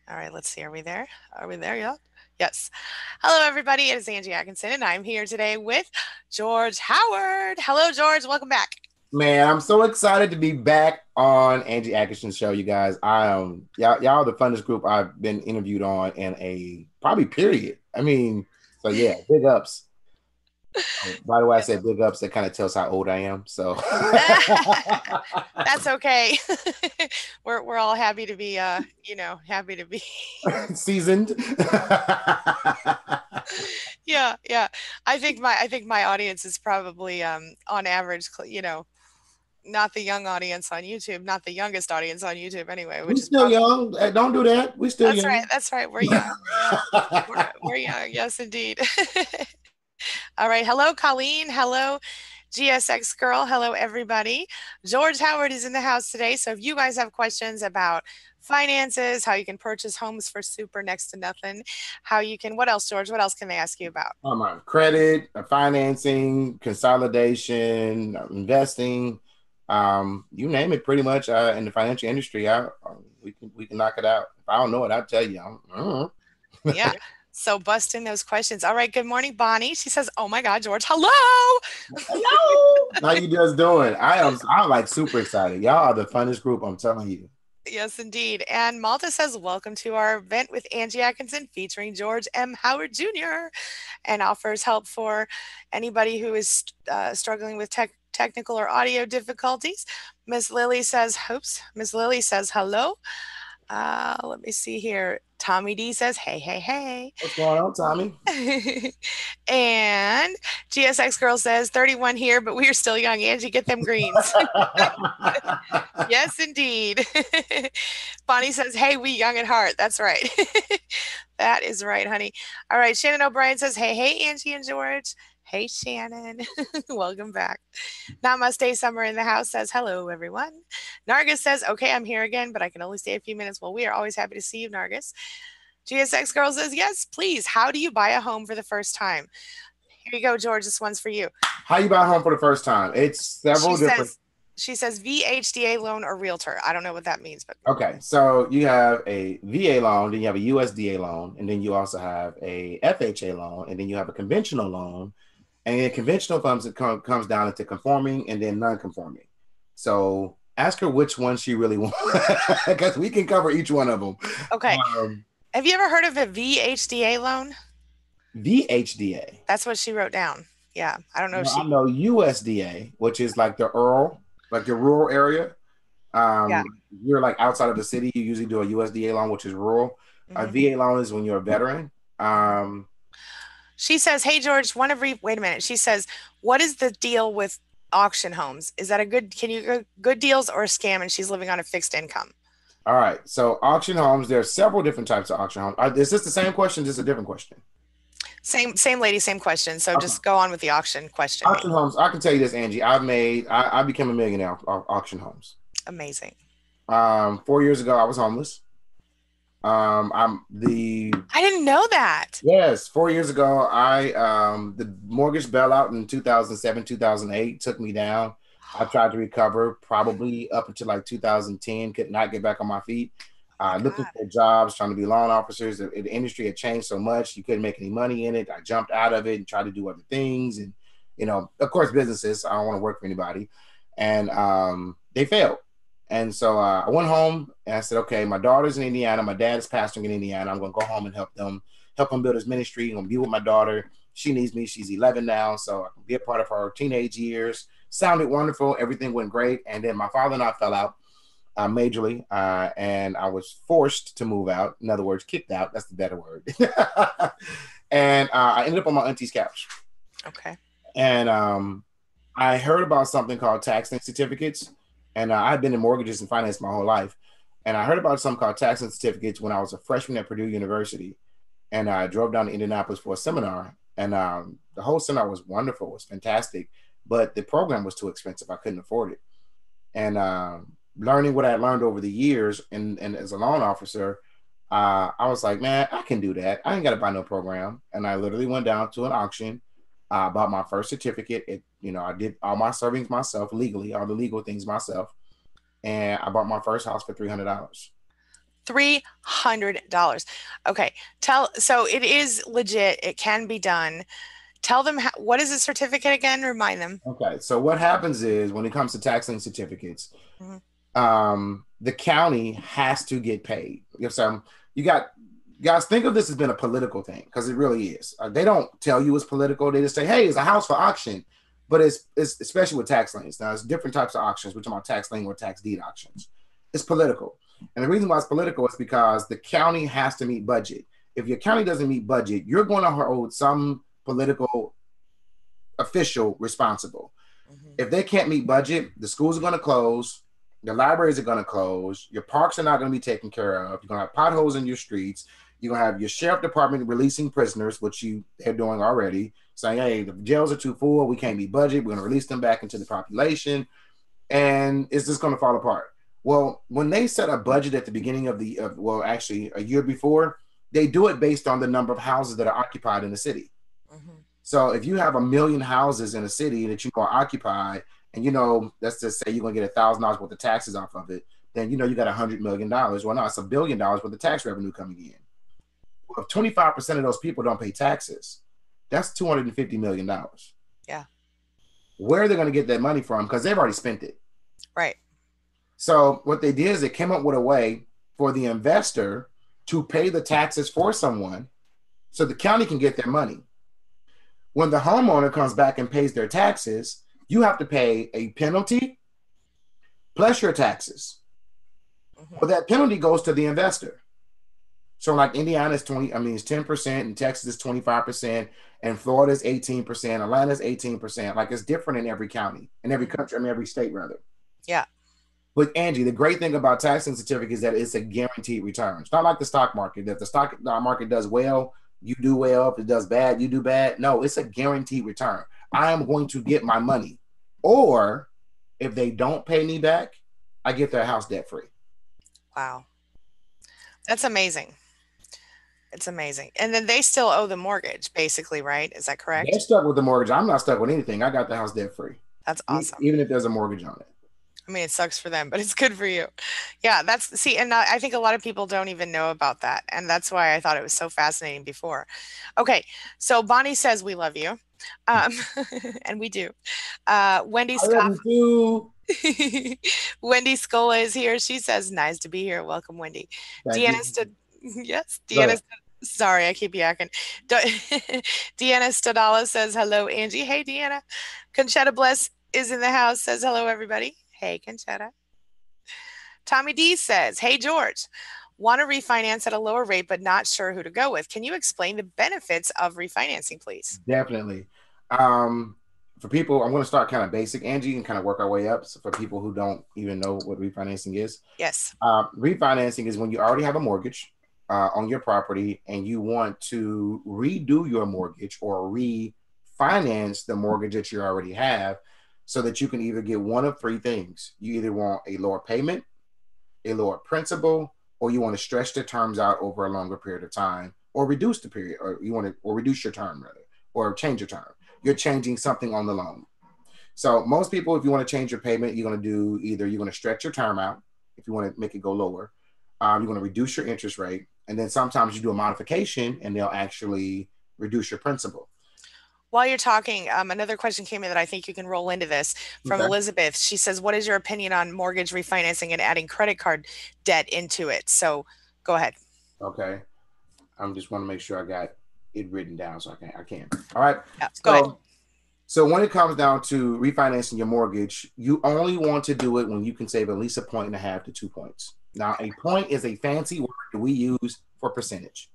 All right, let's see. Are we there? Are we there? Yeah. Yes. Hello, everybody. It is Angie Atkinson, and I'm here today with George Howard. Hello, George. Welcome back. Man, I'm so excited to be back on Angie Atkinson's show, you guys. Y'all are the funnest group I've been interviewed on in a probably period. I mean, so yeah, big ups. Oh, by the way, I Yeah. said big ups. That kind of tells how old I am. So That's okay. We're all happy to be happy to be. seasoned. Yeah, yeah. I think my audience is probably on average, not the young audience on YouTube, not the youngest audience on YouTube anyway, We which is still probably young. Don't do that. We still that's right. young. That's right. We're young. Yeah. We're young. Yes, indeed. All right. Hello, Colleen. Hello, GSX girl. Hello, everybody. George Howard is in the house today. So if you guys have questions about finances, how you can purchase homes for super next to nothing, how you can, what else, George? What else can they ask you about? Credit, financing, consolidation, investing, you name it, pretty much in the financial industry. We can knock it out. If I don't know it, I'll tell you. Yeah. So bust in those questions. All right. Good morning, Bonnie. She says, "Oh my God, George, hello." Hello. How you just doing? I'm like super excited. Y'all are the funnest group. I'm telling you. Yes, indeed. And Malta says, "Welcome to our event with Angie Atkinson featuring George M. Howard Jr. and offers help for anybody who is struggling with technical or audio difficulties." Miss Lily says, "Hoops." Miss Lily says, "Hello." Let me see here. Tommy D says, "Hey, hey, hey." What's going on, Tommy? And GSX Girl says, 31 here, but we are still young. Angie, get them greens. Yes, indeed. Bonnie says, "Hey, we young at heart." That's right. That is right, honey. All right. Shannon O'Brien says, "Hey, hey, Angie and George." Hey, Shannon. Welcome back. Namaste Summer in the house says, "Hello, everyone." Nargis says, "Okay, I'm here again, but I can only stay a few minutes." Well, we are always happy to see you, Nargis. GSX Girl says, "Yes, please. How do you buy a home for the first time?" Here you go, George. This one's for you. How you buy a home for the first time? It's She several different. says, she says VHDA loan or realtor. I don't know what that means, but Okay, so you have a VA loan, then you have a USDA loan, and then you also have a FHA loan, and then you have a conventional loan. And then conventional comes comes down into conforming and then non-conforming. So ask her which one she really wants, because we can cover each one of them. okay. Um, Have you ever heard of a VHDA loan? VHDA. That's what she wrote down. Yeah. I don't know if Well, I she, know USDA, which is like the rural, like your rural area. yeah. You're like outside of the city, you usually do a USDA loan, which is rural. A Mhm. VA loan is when you're a veteran. Um, She says, "Hey, George, wait a minute." She says, "What is the deal with auction homes? Is that a can you good deals or a scam?" And she's living on a fixed income. all right. So auction homes, there are several different types of auction homes. Is this the same question? Just a different question. Same lady, same question. So Okay. just go on with the auction question, maybe. Auction homes. I can tell you this, Angie. I became a millionaire off auction homes. Amazing. 4 years ago, I was homeless. I'm the I didn't know that. Yes, 4 years ago, the mortgage bailout in 2007, 2008 took me down. I tried to recover probably up until like 2010, could not get back on my feet. Oh my Looking God. for jobs, trying to be loan officers. The industry had changed so much, you couldn't make any money in it. I jumped out of it and tried to do other things. And, of course, businesses. I don't want to work for anybody. And they failed. And so I went home and I said, okay, my daughter's in Indiana. My dad is pastoring in Indiana. I'm going to go home and help him build his ministry. I'm going to be with my daughter. She needs me. She's 11 now, so I can be a part of her teenage years. Sounded wonderful. Everything went great. And then my father and I fell out majorly, and I was forced to move out. In other words, kicked out. That's the better word. And I ended up on my auntie's couch. Okay. And I heard about something called tax lien certificates. And I've been in mortgages and finance my whole life. And I heard about something called tax lien certificates when I was a freshman at Purdue University. And I drove down to Indianapolis for a seminar. And the whole seminar was wonderful, it was fantastic. But the program was too expensive. I couldn't afford it. And learning what I learned over the years and as a loan officer, I was like, man, I can do that. I ain't got to buy no program. And I literally went down to an auction, bought my first certificate. I did all my servings myself legally, all the legal things myself. And I bought my first house for $300. $300. Okay. So it is legit. It can be done. Tell them what is a certificate again? Remind them. Okay, so what happens is when it comes to tax lien certificates, Mhm. the county has to get paid. You got guys, think of this as being a political thing because it really is. They don't tell you it's political. They just say, "Hey, it's a house for auction," but it's especially with tax liens. Now, it's different types of auctions. We're talking about tax lien or tax deed auctions. It's political, and the reason why it's political is because the county has to meet budget. If your county doesn't meet budget, you're going to hold some political official responsible. Mhm. If they can't meet budget, the schools are going to close, the libraries are going to close, your parks are not going to be taken care of, you're going to have potholes in your streets, you're going to have your sheriff department releasing prisoners, which they're doing already, saying, hey, the jails are too full, we can't meet budget, we're going to release them back into the population, and it's just going to fall apart. Well, when they set a budget at the beginning actually a year before, they do it based on the number of houses that are occupied in the city. Mhm. So if you have 1 million houses in a city that you're going to occupy, and let's just say you're going to get $1,000 worth of taxes off of it, then you got $100 million. Well, no, it's $1 billion worth of tax revenue coming in. Well, if 25% of those people don't pay taxes, that's $250 million. Yeah. Where are they going to get that money from? Because they've already spent it. Right. So what they did is they came up with a way for the investor to pay the taxes for someone so the county can get their money. When the homeowner comes back and pays their taxes, you have to pay a penalty plus your taxes. Mhm. Well, that penalty goes to the investor. So like Indiana is 10%, and Texas is 25%, and Florida is 18%, Atlanta is 18%. Like it's different in every county, in every country, every state rather. Yeah. But Angie, the great thing about tax lien certificates is that it's a guaranteed return. It's not like the stock market. If the stock market does well, you do well. If it does bad, you do bad. No, it's a guaranteed return. I am going to get my money. Or if they don't pay me back, I get their house debt free. Wow. That's amazing. It's amazing. And then they still owe the mortgage, basically, right? Is that They're correct? stuck with the mortgage. I'm not stuck with anything. I got the house debt free, That's awesome. even if there's a mortgage on it. I mean, it sucks for them, but it's good for you. Yeah, and I think a lot of people don't even know about that. And that's why I thought it was so fascinating before. Okay, so Bonnie says we love you. Um, and we do. Wendy I love Scott. you Wendy Scola is here. She says, nice to be here. Welcome, Wendy. too. Thank Deanna you. yes, Go ahead. Sorry, I keep yakking. Deanna Stadala says, hello, Angie. Hey, Deanna. Conchetta Bless is in the house, says, hello, everybody. Hey, Conchetta. Tommy D says, hey, George. Want to refinance at a lower rate, but not sure who to go with. Can you explain the benefits of refinancing, please? Definitely. For people, I'm going to start kind of basic, Angie, and kind of work our way up. So for people who don't even know what refinancing is, Yes. Refinancing is when you already have a mortgage on your property and you want to redo your mortgage or refinance the mortgage that you already have so that you can either get one of three things. You either want a lower payment, a lower principal, or you want to stretch the terms out over a longer period of time, or reduce the period, or reduce your term rather, or change your term. You're changing something on the loan. So most people, if you want to change your payment, you're going to stretch your term out if you want to make it go lower. You're going to reduce your interest rate, and then sometimes you do a modification, and they'll actually reduce your principal. While you're talking, another question came in that I think you can roll into this from Okay. Elizabeth. She says, what is your opinion on mortgage refinancing and adding credit card debt into it? So go ahead. Okay. I'm just want to make sure I got it written down so I can. All right. Yeah, go ahead. So when it comes down to refinancing your mortgage, you only want to do it when you can save at least 1.5 to 2 points. Now, a point is a fancy word that we use for percentage.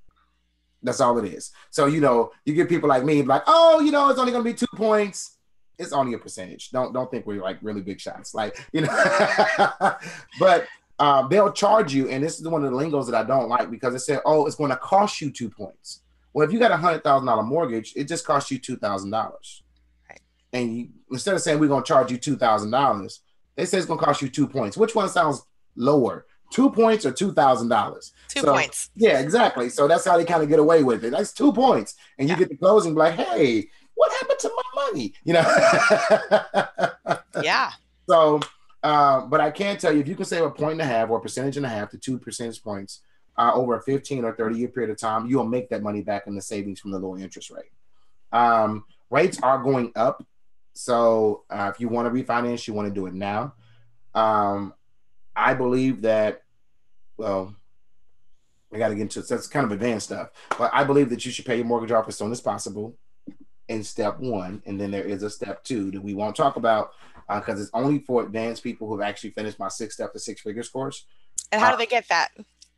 That's all it is. So, you get people like me like, oh, it's only going to be 2 points. It's only a percentage. Don't think we're like really big shots. Like, but they'll charge you. And this is one of the lingos that I don't like because it said, oh, it's going to cost you 2 points. Well, if you got $100,000 mortgage, it just costs you $2,000. Right. And instead of saying we're going to charge you $2,000, they say it's going to cost you 2 points. Which one sounds lower? 2 points or $2,000? 2 points. Yeah, exactly. So that's how they kind of get away with it. That's 2 points. And you get the closing like, hey, what happened to my money? Yeah. So, but I can tell you, if you can save 1.5 or 1.5% to 2 percentage points over a 15 or 30-year period of time, you'll make that money back in the savings from the lower interest rate. Rates are going up. So if you want to refinance, you want to do it now. I believe that, well, I got to get into it. So that's kind of advanced stuff. But I believe that you should pay your mortgage off as soon as possible in step one. And then there is a step two that we won't talk about because it's only for advanced people who have actually finished my 6 Step to 6 Figures course. And how do they get that?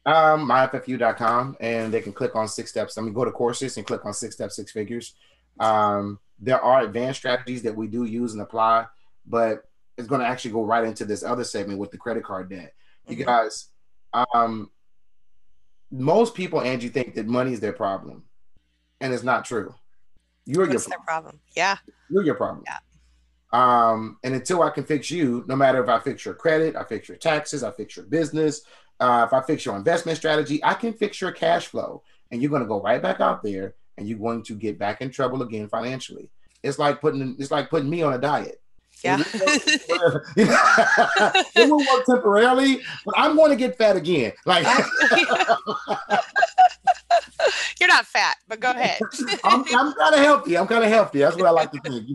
myffu.com, and they can click on 6 steps. Go to courses and click on 6 Steps, 6 Figures. There are advanced strategies that we do use and apply, but it's going to actually go right into this other segment with the credit card debt. You guys, most people, Angie, think that money is their problem, and it's not true. What's their problem? Yeah. You're your problem. Yeah. And until I can fix you, no matter if I fix your credit, I fix your taxes, I fix your business, if I fix your investment strategy, I can fix your cash flow, and you're going to go right back out there, and you're going to get back in trouble again financially. It's like putting me on a diet. Yeah. It will work temporarily, but I'm going to get fat again. Like you're not fat, but go ahead. I'm kind of healthy. That's what I like to think,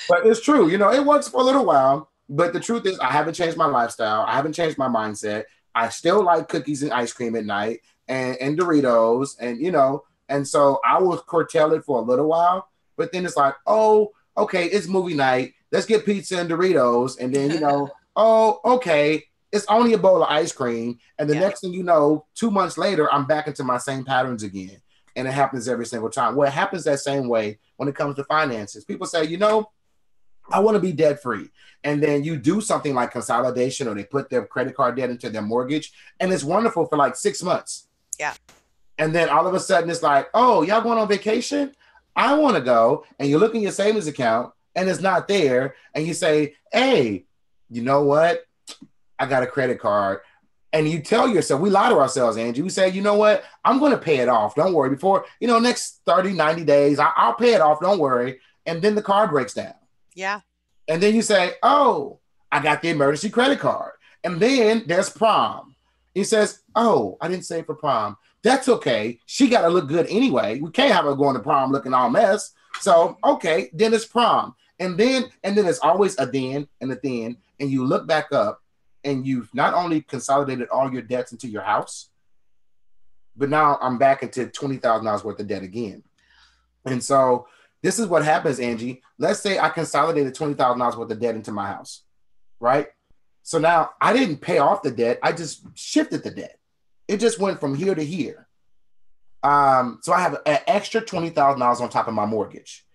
But it's true, it works for a little while. But the truth is, I haven't changed my lifestyle. I haven't changed my mindset. I still like cookies and ice cream at night and Doritos, and so I will curtail it for a little while. But then it's like, oh, okay, it's movie night. Let's get pizza and Doritos. And then, oh, okay, it's only a bowl of ice cream. And the next thing you know, 2 months later, I'm back into my same patterns again. And it happens every single time. Well, it happens that same way when it comes to finances. People say, I want to be debt free. And then you do something like consolidation, or they put their credit card debt into their mortgage. And it's wonderful for like 6 months. Yeah. And then all of a sudden it's like, oh, y'all going on vacation? I want to go. And you look in your savings account and it's not there. And you say, hey, you know what? I got a credit card. And you tell yourself, we lie to ourselves, Angie. We say, you know what? I'm going to pay it off. Don't worry. Before, next 30, 90 days, I'll pay it off. Don't worry. And then the card breaks down. Yeah. And then you say, oh, I got the emergency credit card. And then there's prom. He says, oh, I didn't save for prom. That's okay. She got to look good anyway. We can't have her going to prom looking all mess. So, okay, then it's prom. And then it's always a then and a then. And you look back up and you've not only consolidated all your debts into your house, but now I'm back into $20,000 worth of debt again. And so this is what happens, Angie. Let's say I consolidated $20,000 worth of debt into my house, right? So now I didn't pay off the debt. I just shifted the debt. It just went from here to here. So I have an extra $20,000 on top of my mortgage,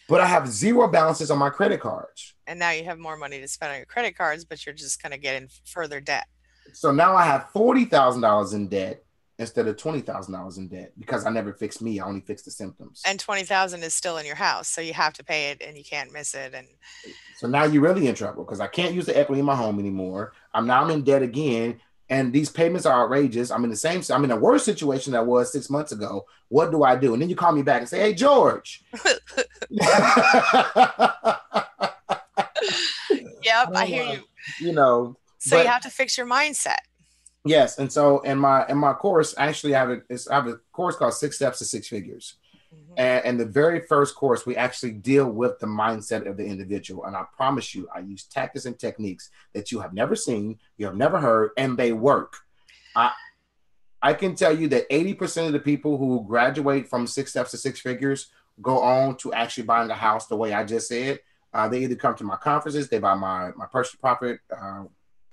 but I have zero balances on my credit cards. And now you have more money to spend on your credit cards, but you're just going to get in further debt. So now I have $40,000 in debt instead of $20,000 in debt because I never fixed me. I only fixed the symptoms. And $20,000 is still in your house, so you have to pay it and you can't miss it. And so now you're really in trouble because I can't use the equity in my home anymore. I'm in debt again, and these payments are outrageous. I'm in a worse situation than I was 6 months ago. What do I do? And then you call me back and say, hey, George. Yep, I hear you. So you have to fix your mindset. Yes, and so in my course, actually, I have a course called 6 Steps to 6 Figures, and the very first course we actually deal with the mindset of the individual. And I promise you, I use tactics and techniques that you have never seen, you have never heard, and they work. I can tell you that 80% of the people who graduate from 6 Steps to 6 Figures go on to actually buying a house the way I just said. They either come to my conferences, they buy my personal profit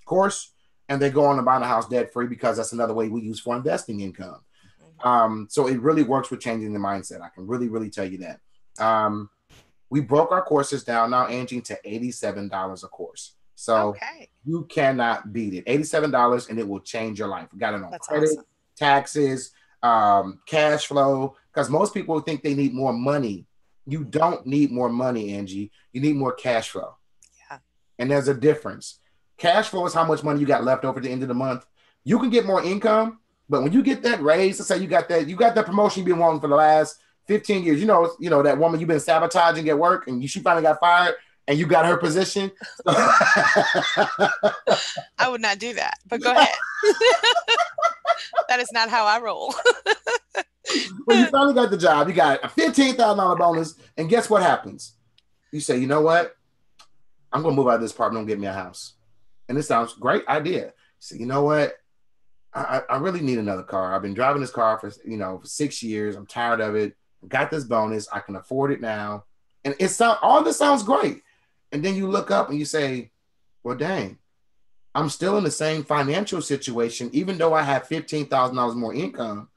course, and they go on to buy a house debt free because that's another way we use for investing income. So it really works with changing the mindset. I can really, really tell you that. We broke our courses down now, Angie, to $87 a course. So you cannot beat it. $87, and it will change your life. We got it on credit, awesome. Taxes, cash flow, because most people think they need more money. You don't need more money, Angie. You need more cash flow. Yeah. And there's a difference. Cash flow is how much money you got left over at the end of the month. You can get more income, but when you get that raise, let's say you got that promotion you've been wanting for the last 15 years. You know that woman you've been sabotaging at work, and she finally got fired, and you got her position. I would not do that, but go ahead. That is not how I roll. When you finally got the job, you got a $15,000 bonus, and guess what happens? You say, you know what? I'm going to move out of this apartment and get me a house. And this sounds great idea. So you know what? I really need another car. I've been driving this car for 6 years. I'm tired of it. I got this bonus. I can afford it now. And all this sounds great. And then you look up and you say, well, dang, I'm still in the same financial situation, even though I have $15,000 more income,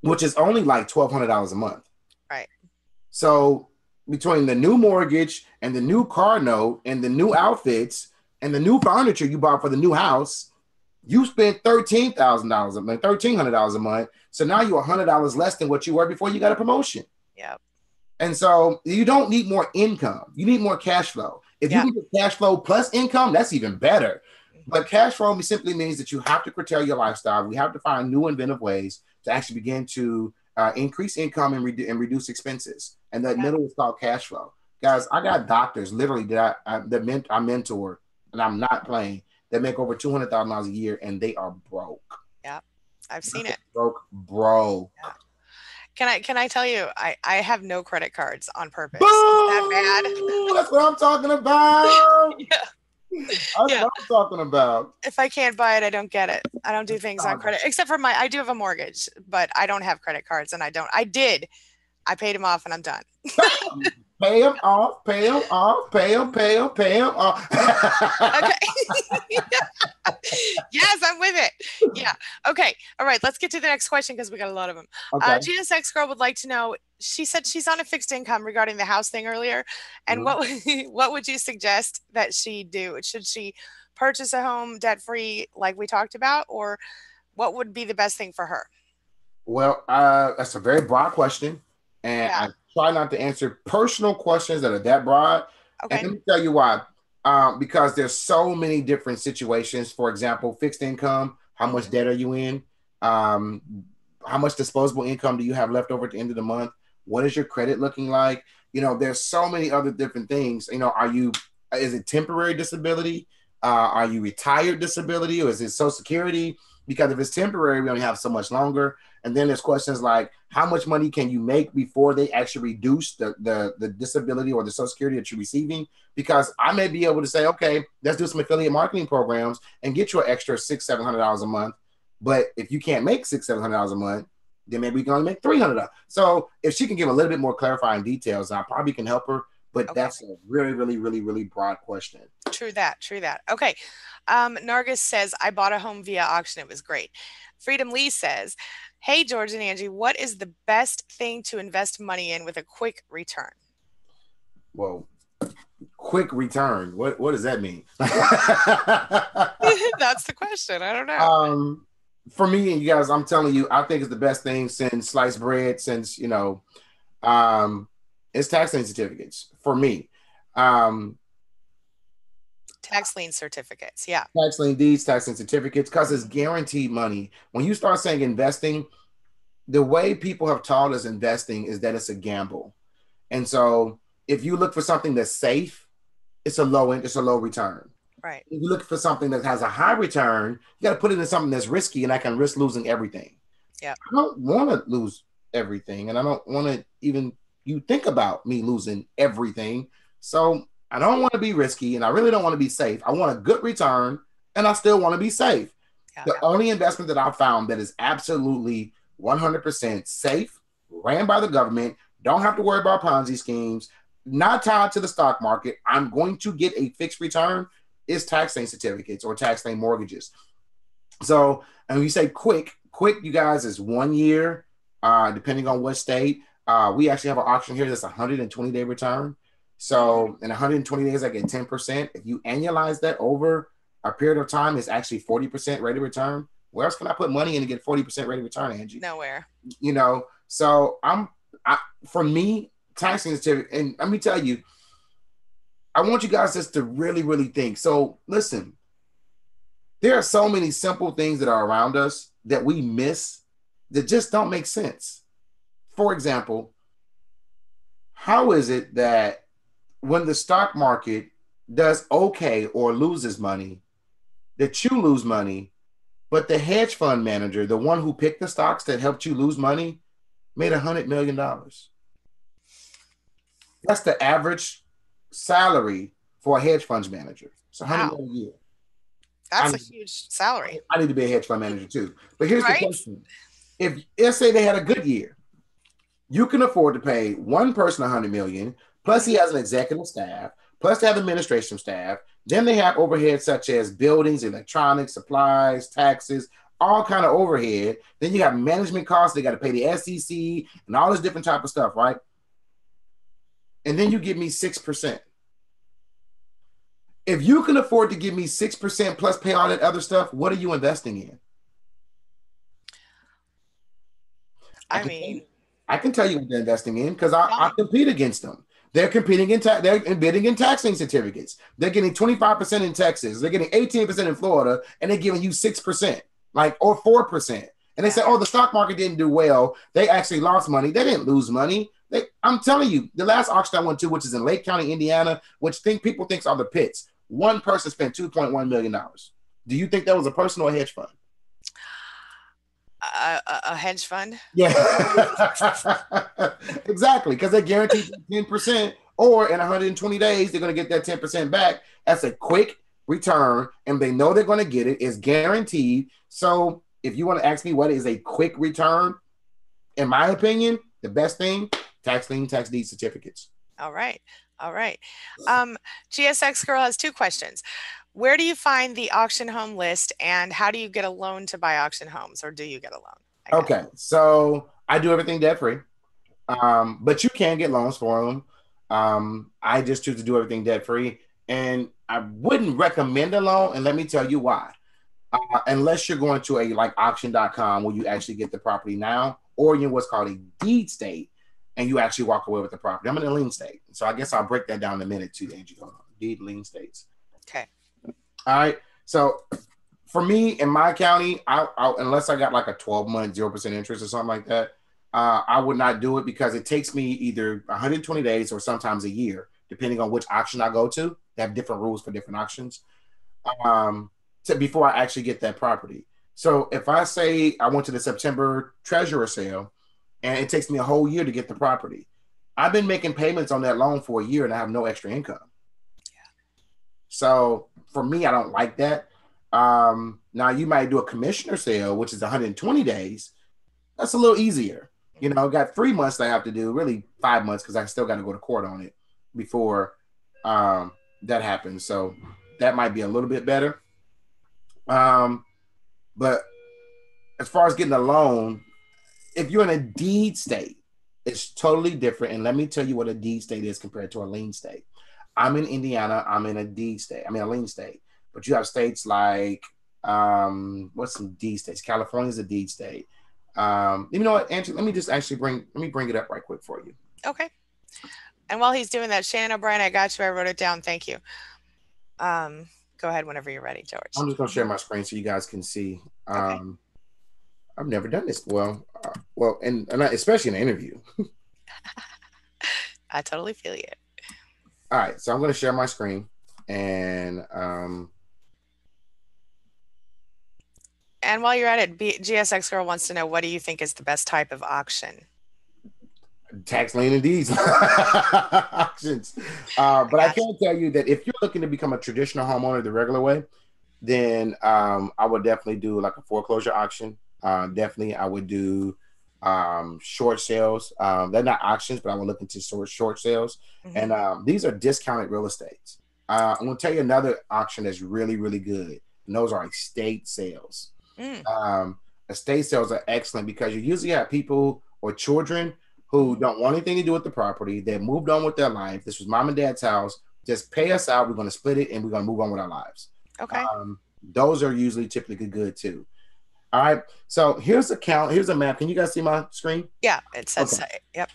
which is only like $1,200 a month. Right. So between the new mortgage and the new car note and the new outfits and the new furniture you bought for the new house, you spent $13,000 a month, $1,300 a month. So now you're $100 less than what you were before you got a promotion. Yep. And so you don't need more income. You need more cash flow. If you can get cash flow plus income, that's even better. But cash flow simply means that you have to curtail your lifestyle. We have to find new inventive ways to actually begin to increase income and reduce expenses. And that middle is called cash flow. Guys, I got doctors literally that I mentor, and I'm not playing, that make over $200,000 a year, and they are broke. Yeah, I've seen it. Broke. Yeah. Can I tell you, I have no credit cards on purpose. Boom! Is that bad? That's what I'm talking about. Yeah. That's what I'm talking about. If I can't buy it, I don't get it. I don't do things on credit, except for I do have a mortgage, but I don't have credit cards, and I paid them off, and I'm done. Pay them off, pay them off, pay them off. Okay. Yes, I'm with it. Yeah. Okay. All right. Let's get to the next question because we got a lot of them. Okay. Gina Sex Girl would like to know, she said she's on a fixed income regarding the house thing earlier. And what would you suggest that she do? Should she purchase a home debt-free like we talked about, or what would be the best thing for her? Well, that's a very broad question. And I try not to answer personal questions that are that broad. Okay. And let me tell you why. Because there's so many different situations. For example, fixed income, how much debt are you in? How much disposable income do you have left over at the end of the month? What is your credit looking like? There's so many other different things. Is it temporary disability? Are you retired disability, or is it Social Security? Because if it's temporary, we only have so much longer. And then there's questions like, how much money can you make before they actually reduce the disability or the Social Security that you're receiving? Because I may be able to say, okay, let's do some affiliate marketing programs and get you an extra $600-700 a month. But if you can't make $600-700 a month, then maybe we can only make $300. So if she can give a little bit more clarifying details, I probably can help her. But that's a really, really, really, really broad question. True that. Okay. Nargis says, I bought a home via auction. It was great. Freedom Lee says, hey, George and Angie, what is the best thing to invest money in with a quick return? Well, quick return. What does that mean? That's the question. I don't know. For me and you guys, I'm telling you, I think it's the best thing since sliced bread, since, it's tax lien certificates for me. Tax lien certificates, yeah. Tax lien deeds, tax lien certificates, because it's guaranteed money. When you start saying investing, the way people have taught us investing is that it's a gamble. And so if you look for something that's safe, it's a low return. Right. If you look for something that has a high return, you got to put it in something that's risky, and I can risk losing everything. Yeah. I don't want to lose everything, and I don't want to even you think about me losing everything. So I don't want to be risky, and I really don't want to be safe. I want a good return, and I still want to be safe. Yeah. The only investment that I found that is absolutely 100% safe, ran by the government, don't have to worry about Ponzi schemes, not tied to the stock market, I'm going to get a fixed return, is tax lien certificates or tax lien mortgages. So, and when you say quick, you guys, is 1 year, depending on what state. We actually have an auction here that's a 120-day return. So in 120 days, I get 10%. If you annualize that over a period of time, it's actually 40% rate of return. Where else can I put money in to get 40% rate of return, Angie? Nowhere. So for me, tax lien certificate, and let me tell you, I want you guys just to really, really think. So listen, there are so many simple things that are around us that we miss that just don't make sense. For example, how is it that when the stock market does okay or loses money, that you lose money But the hedge fund manager, the one who picked the stocks that helped you lose money, made $100 million. That's the average salary for a hedge funds manager. It's 100 Wow. million a year. That's a huge salary. I need to be a hedge fund manager too. But here's the Right? question. If let's say they had a good year, you can afford to pay one person 100 million, plus he has an executive staff, plus they have administration staff. Then they have overhead such as buildings, electronics, supplies, taxes, all kind of overhead. Then you got management costs. They got to pay the SEC and all this different type of stuff, right? And then you give me 6%. If you can afford to give me 6% plus pay all that other stuff, what are you investing in? I can tell you what they're investing in because I compete against them. They're competing they're bidding in tax lien certificates. They're getting 25% in Texas. They're getting 18% in Florida, and they're giving you 6%, or 4%. And they say, oh, the stock market didn't do well. They actually lost money. They didn't lose money. I'm telling you, the last auction I went to, which is in Lake County, Indiana, which people think are the pits, one person spent $2.1 million. Do you think that was a person or a hedge fund? A hedge fund? Yeah. Exactly, because they guarantee 10%, or in 120 days, they're going to get that 10% back. That's a quick return, and they know they're going to get it. It's guaranteed. So if you want to ask me what is a quick return, in my opinion, the best thing, tax lien, tax deed certificates. All right. GSX Girl has two questions. Where do you find the auction home list, and how do you get a loan to buy auction homes, or do you get a loan? Okay, so I do everything debt free, but you can get loans for them. I just choose to do everything debt free, and I wouldn't recommend a loan, and let me tell you why. Unless you're going to like auction.com where you actually get the property now, or you're in what's called a deed state, and you actually walk away with the property. I'm in a lien state, so I guess I'll break that down in a minute too, Angie. Hold on. Deed lien states. Okay. All right. So for me in my county, unless I got like a 12-month 0% interest or something like that, I would not do it because it takes me either 120 days or sometimes a year, depending on which auction I go to. They have different rules for different auctions before I actually get that property. So if I say I went to the September treasurer sale and it takes me a whole year to get the property, I've been making payments on that loan for a year and I have no extra income. So for me, I don't like that. Now you might do a commissioner sale, which is 120 days. That's a little easier. Got 3 months that I have to do, really 5 months, because I still got to go to court on it before that happens. So that might be a little bit better. But as far as getting a loan, if you're in a deed state, it's totally different. And let me tell you what a deed state is compared to a lien state. I'm in Indiana. I'm in a deed state. I'm in a lien state. But you have states like, what's some deed states? California's a deed state. You know what, Angie? Let me bring it up right quick for you. Okay. And while he's doing that, Shannon O'Brien, I got you. I wrote it down. Thank you. Go ahead whenever you're ready, George. I'm just going to share my screen so you guys can see. Okay. I've never done this. Well, and especially in an interview. I totally feel you. All right, so I'm going to share my screen, and while you're at it, GSX Girl wants to know, what do you think is the best type of auction? Tax lien and deeds auctions. But I can tell you that if you're looking to become a traditional homeowner the regular way, then I would definitely do like a foreclosure auction. Definitely, I would do short sales. They're not auctions, but I would look into short sales. Mm-hmm. And these are discounted real estates. I'm going to tell you another auction that's really, really good. And those are estate sales. Estate sales are excellent because you usually have people or children who don't want anything to do with the property. They moved on with their life. This was mom and dad's house. Just pay us out. We're going to split it and we're going to move on with our lives. Okay. Those are usually typically good too. All right. So here's a map. Can you guys see my screen? Yeah, it says, okay. Yep.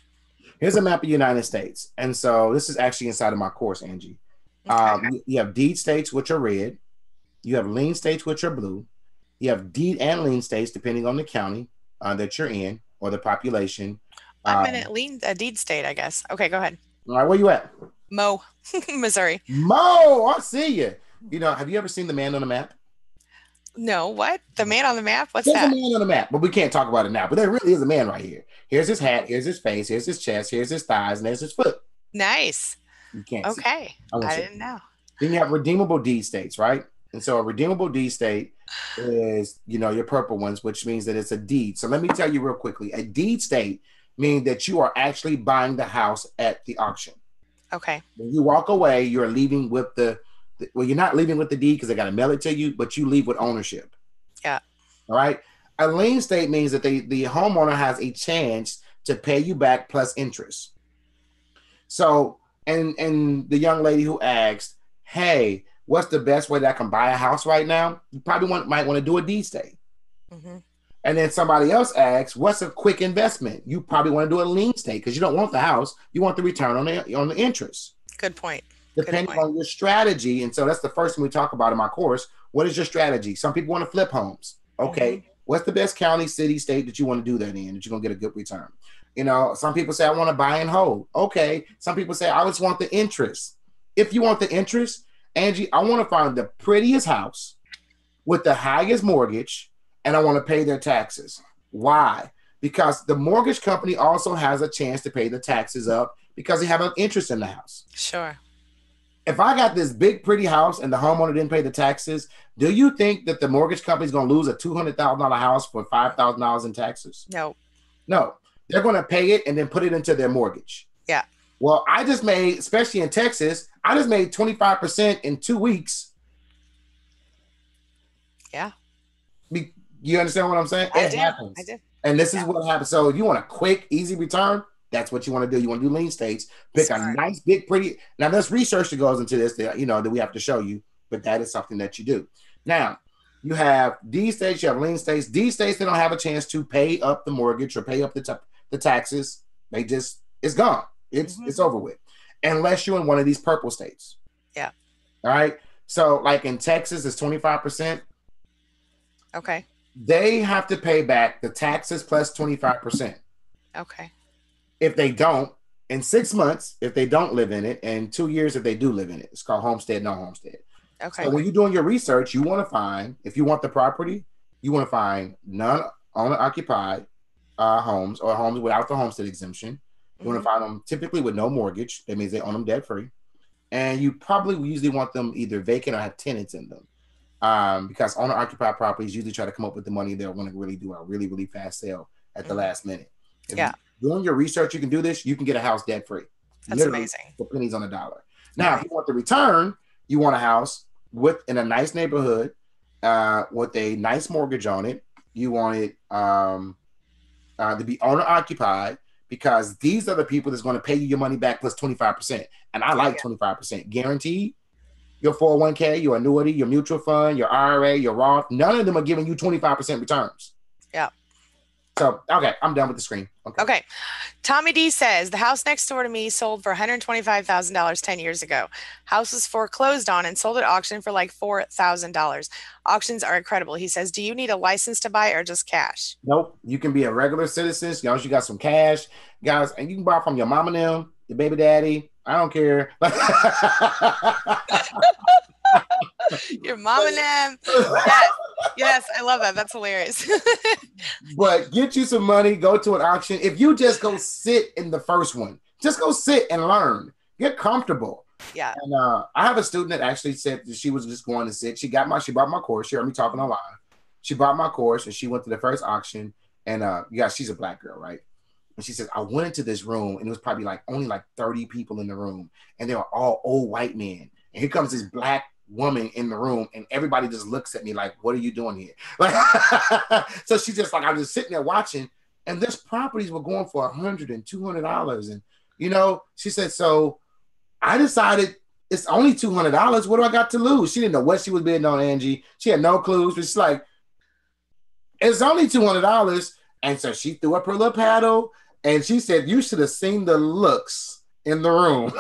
Here's a map of the United States. And so this is actually inside of my course, Angie. Okay. You have deed states, which are red. You have lien states, which are blue. You have deed and lien states, depending on the county that you're in or the population. I'm in a deed state, I guess. Okay, go ahead. All right, where you at? Missouri. I see you. Have you ever seen the man on the map? No, what? The man on the map? What's There's a that? man on the map, but we can't talk about it now. But there really is a man right here. Here's his hat, here's his face, here's his chest, here's his thighs, and there's his foot. Nice. You can't see. Okay. I won't I show didn't you. know. Then you have redeemable deed states, right? And so a redeemable deed state is, your purple ones, which means that it's a deed. So let me tell you real quickly. A deed state means that you are actually buying the house at the auction. Okay. When you walk away, you're leaving with well, you're not leaving with the deed because they got to mail it to you, but you leave with ownership. Yeah. All right. A lien state means that the homeowner has a chance to pay you back plus interest. So, and the young lady who asked, hey, what's the best way that I can buy a house right now? You probably might want to do a deed state. Mm-hmm. And then somebody else asks, what's a quick investment? You probably want to do a lien state because you don't want the house. You want the return on the interest. Good point. Depending on your strategy. And so that's the first thing we talk about in my course. What is your strategy? Some people want to flip homes. Okay. Mm-hmm. What's the best county, city, state that you want to do that in, that you're going to get a good return? Some people say, I want to buy and hold. Okay. Some people say, I just want the interest. If you want the interest, Angie, I want to find the prettiest house with the highest mortgage, and I want to pay their taxes. Why? Because the mortgage company also has a chance to pay the taxes up because they have an interest in the house. Sure. If I got this big, pretty house and the homeowner didn't pay the taxes, do you think that the mortgage company is going to lose a $200,000 house for $5,000 in taxes? No. No. They're going to pay it and then put it into their mortgage. Yeah. Well, I just made, especially in Texas, I just made 25% in 2 weeks. Yeah. You understand what I'm saying? It happens. I did. And this is what happens. So if you want a quick, easy return, that's what you want to do. You want to do lien states. Pick a nice, big, pretty. Now, there's research that goes into this that, that we have to show you, but that is something that you do. Now, you have deed states, you have lien states. Deed states, they don't have a chance to pay up the mortgage or pay up the taxes. They just, it's gone. It's over with. Unless you're in one of these purple states. Yeah. All right. So like in Texas, it's 25%. Okay. They have to pay back the taxes plus 25%. Okay. If they don't, in 6 months, if they don't live in it, and 2 years if they do live in it. It's called homestead, no homestead. Okay. So when you're doing your research, you want to find, if you want the property, you want to find non-owner occupied homes or homes without the homestead exemption. You want to find them typically with no mortgage. That means they own them debt free. And you probably usually want them either vacant or have tenants in them. Because owner occupied properties usually try to come up with the money they're going to really do a really, really fast sale at the last minute. If you're doing your research, you can do this. You can get a house debt free. That's amazing. For pennies on the dollar. Now, if you want the return, you want a house in a nice neighborhood with a nice mortgage on it. You want it to be owner occupied because these are the people that's going to pay you your money back plus 25%. And I like 25% guaranteed. Your 401k, your annuity, your mutual fund, your IRA, your Roth, none of them are giving you 25% returns. Yeah. So, okay, I'm done with the screen. Okay. Tommy D says, the house next door to me sold for $125,000 10 years ago. House was foreclosed on and sold at auction for like $4,000. Auctions are incredible. He says, do you need a license to buy or just cash? Nope. You can be a regular citizen as long as you got some cash, guys, and you can buy from your mom and them, your baby daddy. I don't care. Your mom and them. Yes, I love that. That's hilarious. But get you some money, go to an auction. If you just go sit in the first one, just go sit and learn. Get comfortable. Yeah. And I have a student that actually said that she was just going to sit. She bought my course. She heard me talking online. She bought my course and she went to the first auction. And she's a black girl, right? And she says, I went into this room and it was probably only 30 people in the room. And they were all old white men. And here comes this black woman in the room and everybody just looks at me like, what are you doing here? So she's just I was just sitting there watching and this properties were going for $100 and $200. And, she said, so I decided it's only $200. What do I got to lose? She didn't know what she was bidding on, Angie. She had no clues, but she's like, it's only $200. And so she threw up her little paddle and she said, you should have seen the looks in the room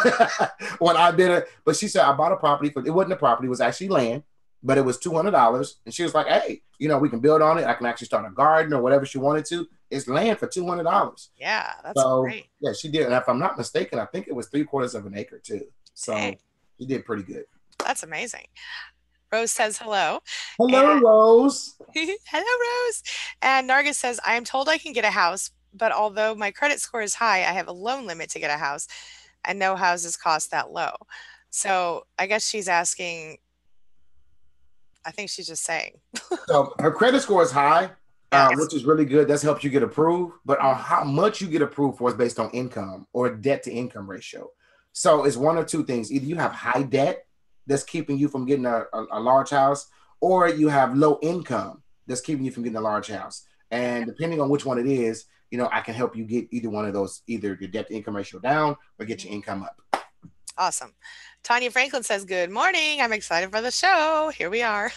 when I bid it. But she said, I bought a property it wasn't a property, it was actually land, but it was $200. And she was like, hey, we can build on it. I can actually start a garden or whatever she wanted to. It's land for $200. Yeah, that's great. Yeah, she did. And if I'm not mistaken, I think it was 3/4 of an acre too. So Dang. She did pretty good. That's amazing. Rose says hello. And Hello, Rose. hello, Rose. And Nargis says, I am told I can get a house, but although my credit score is high, I have a loan limit to get a house, and no houses cost that low. So I guess she's asking, I think she's just saying. So her credit score is high, Yes. which is really good. That's helped you get approved. But on Mhm. how much you get approved for is based on income or debt to income ratio. So it's one or two things. Either you have high debt that's keeping you from getting a large house, or you have low income that's keeping you from getting a large house. And depending on which one it is, I can help you get either one of those, either your debt to income ratio down or get your income up. Awesome. Tanya Franklin says, good morning. I'm excited for the show. Here we are.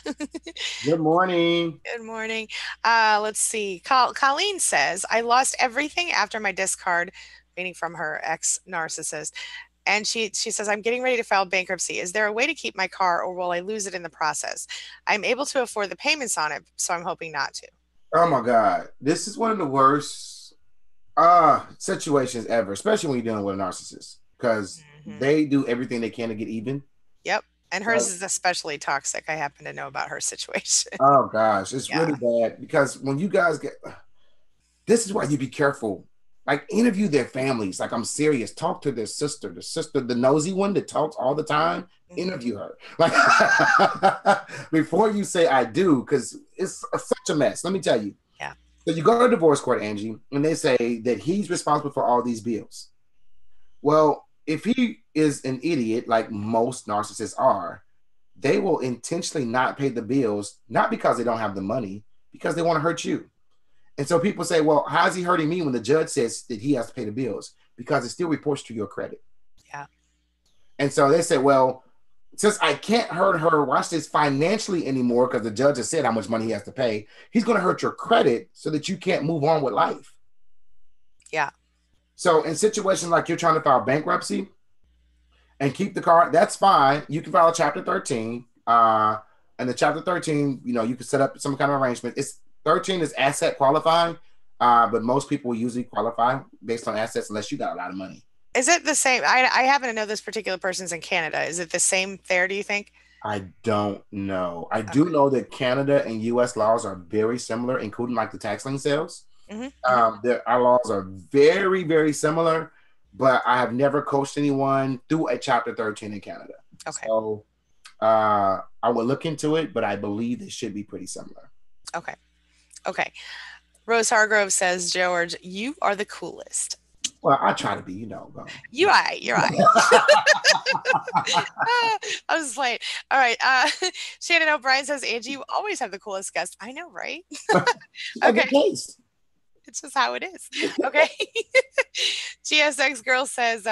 Good morning. Good morning. Let's see. Colleen says, I lost everything after my discard, meaning from her ex narcissist. And she says, I'm getting ready to file bankruptcy. Is there a way to keep my car, or will I lose it in the process? I'm able to afford the payments on it, so I'm hoping not to. Oh my God. This is one of the worst situations ever, especially when you're dealing with a narcissist, because they do everything they can to get even. Yep. And hers is especially toxic. I happen to know about her situation. Oh gosh, it's really bad, because when you guys this is why you be careful. Like, interview their families. Like, I'm serious. Talk to their sister, the nosy one that talks all the time. Interview her. Like, before you say I do, because it's such a mess. Let me tell you. Yeah. So you go to divorce court, Angie, and they say that he's responsible for all these bills. Well, if he is an idiot, like most narcissists are, they will intentionally not pay the bills, not because they don't have the money, because they want to hurt you. And so people say, well, how's he hurting me when the judge says that he has to pay the bills? Because it still reports to your credit. Yeah. And so they say, well, since I can't hurt her, watch this, financially anymore, because the judge has said how much money he has to pay, he's going to hurt your credit so that you can't move on with life. Yeah. So in situations like you're trying to file bankruptcy and keep the car, that's fine. You can file a Chapter 13. And the Chapter 13, you can set up some kind of arrangement. 13 is asset qualifying, but most people will usually qualify based on assets unless you got a lot of money. Is it the same? I happen to know this particular person's in Canada. Is it the same there, do you think? I don't know. I do know that Canada and U.S. laws are very similar, including like the tax lien sales. Our laws are very, very similar, but I have never coached anyone through a Chapter 13 in Canada. Okay. So I will look into it, but I believe it should be pretty similar. Okay. Rose Hargrove says, George, you are the coolest. Well, I try to be, You're right. I was like, all right. Shannon O'Brien says, Angie, you always have the coolest guest. I know, right? Okay. It's just how it is. Okay. GSX Girl says,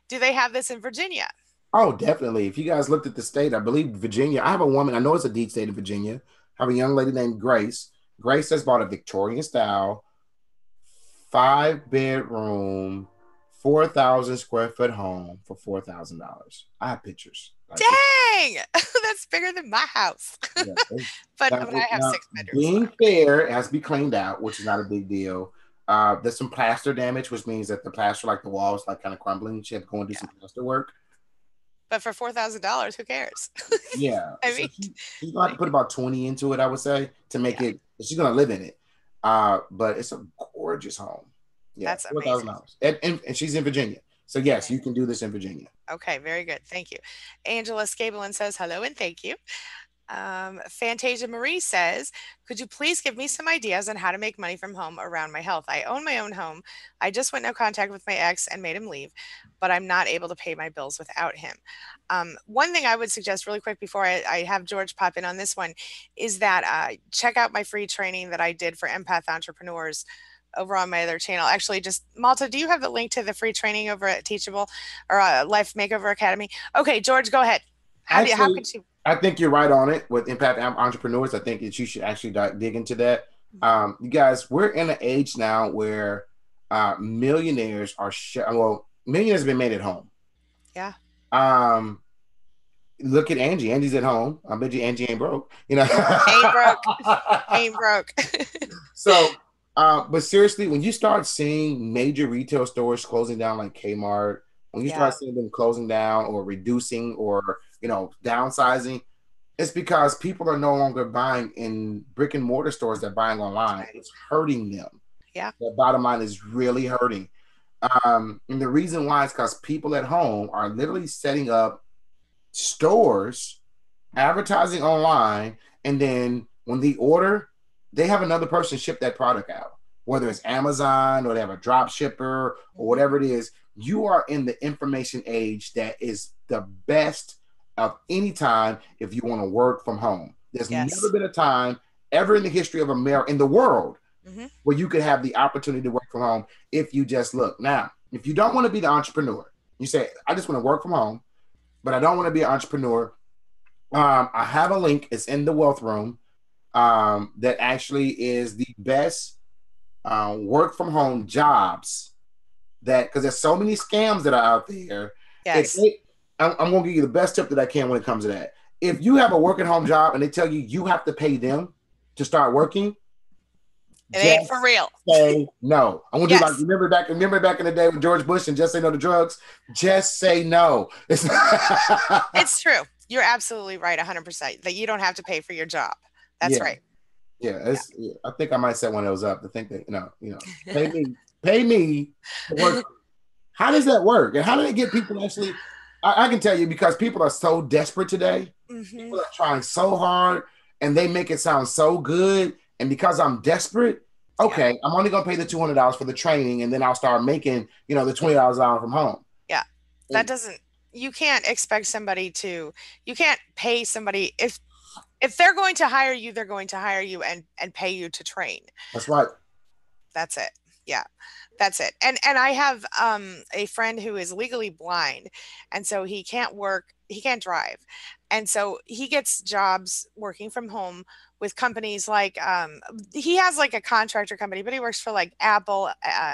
do they have this in Virginia? Oh, definitely. If you guys looked at the state, I believe Virginia, I have a woman, I know it's a deed state of Virginia. I have a young lady named Grace. Grace has bought a Victorian style 5-bedroom, 4,000 square foot home for $4,000. I have pictures. Dang, that's bigger than my house. Yeah, but I have 6 bedrooms. Being fair, it has to be cleaned out, which is not a big deal. There's some plaster damage, which means that the plaster, like the walls, like kind of crumbling. She had to go and do some plaster work. But for $4,000, who cares? Yeah, I mean, she's gonna have to put about 20 into it, I would say, to make it. She's gonna live in it. But it's a gorgeous home. Yeah, that's amazing. $4,000, and she's in Virginia, so yes, you can do this in Virginia. Okay, very good. Thank you. Angela Scabelin says hello and thank you. Fantasia Marie says, could you please give me some ideas on how to make money from home around my health? I own my own home. I just went no contact with my ex and made him leave, but I'm not able to pay my bills without him. One thing I would suggest really quick before I have George pop in on this one is that check out my free training that I did for empath entrepreneurs over on my other channel. Actually, just Malta, do you have the link to the free training over at Teachable or Life Makeover Academy? Okay, George, go ahead. How could you? I think you're right on it with impact entrepreneurs. I think that you should actually dig into that. You guys, we're in an age now where millionaires are millionaires have been made at home. Yeah. Look at Angie. Angie's at home. I bet you Angie ain't broke. Ain't broke. So, but seriously, when you start seeing major retail stores closing down, like Kmart, when you start seeing them closing down or reducing or downsizing, It's because people are no longer buying in brick and mortar stores; they're buying online. Right. It's hurting them. Yeah. The bottom line is really hurting. And the reason why is because people at home are literally setting up stores, advertising online, and then when they order, they have another person ship that product out. Whether it's Amazon or they have a drop shipper or whatever it is, you are in the information age that is the best of any time if you want to work from home. There's never Yes. been a time ever in the history of America, in the world, Mm-hmm. where you could have the opportunity to work from home if you just look. Now, if you don't want to be the entrepreneur, you say, I just want to work from home, but I don't want to be an entrepreneur. I have a link. It's in the wealth room. That actually is the best work from home jobs. That because there's so many scams that are out there. If Yes. they, I'm going to give you the best tip that I can when it comes to that. If you have a work at home job and they tell you you have to pay them to start working, It ain't for just real. say no. I'm gonna do like Yes. remember back in the day with George Bush and just say no to drugs. Just say no. It's true. You're absolutely right, 100%. That you don't have to pay for your job. That's Yeah, right. yeah. I think I might set one of those up to think that pay me to work. How does that work? And how do they get people actually? I can tell you because people are so desperate today. Mm-hmm. People are trying so hard, and they make it sound so good. And because I'm desperate, Yeah. okay, I'm only gonna pay the $200 for the training, and then I'll start making the $20 an hour from home. Yeah. That And doesn't, you can't expect somebody to, you can't pay somebody if they're going to hire you, they're going to hire you and pay you to train. that's right. That's it. Yeah. That's it. And I have a friend who is legally blind, and so he can't work, he can't drive. And so he gets jobs working from home with companies like he has like a contractor company, but he works for like Apple,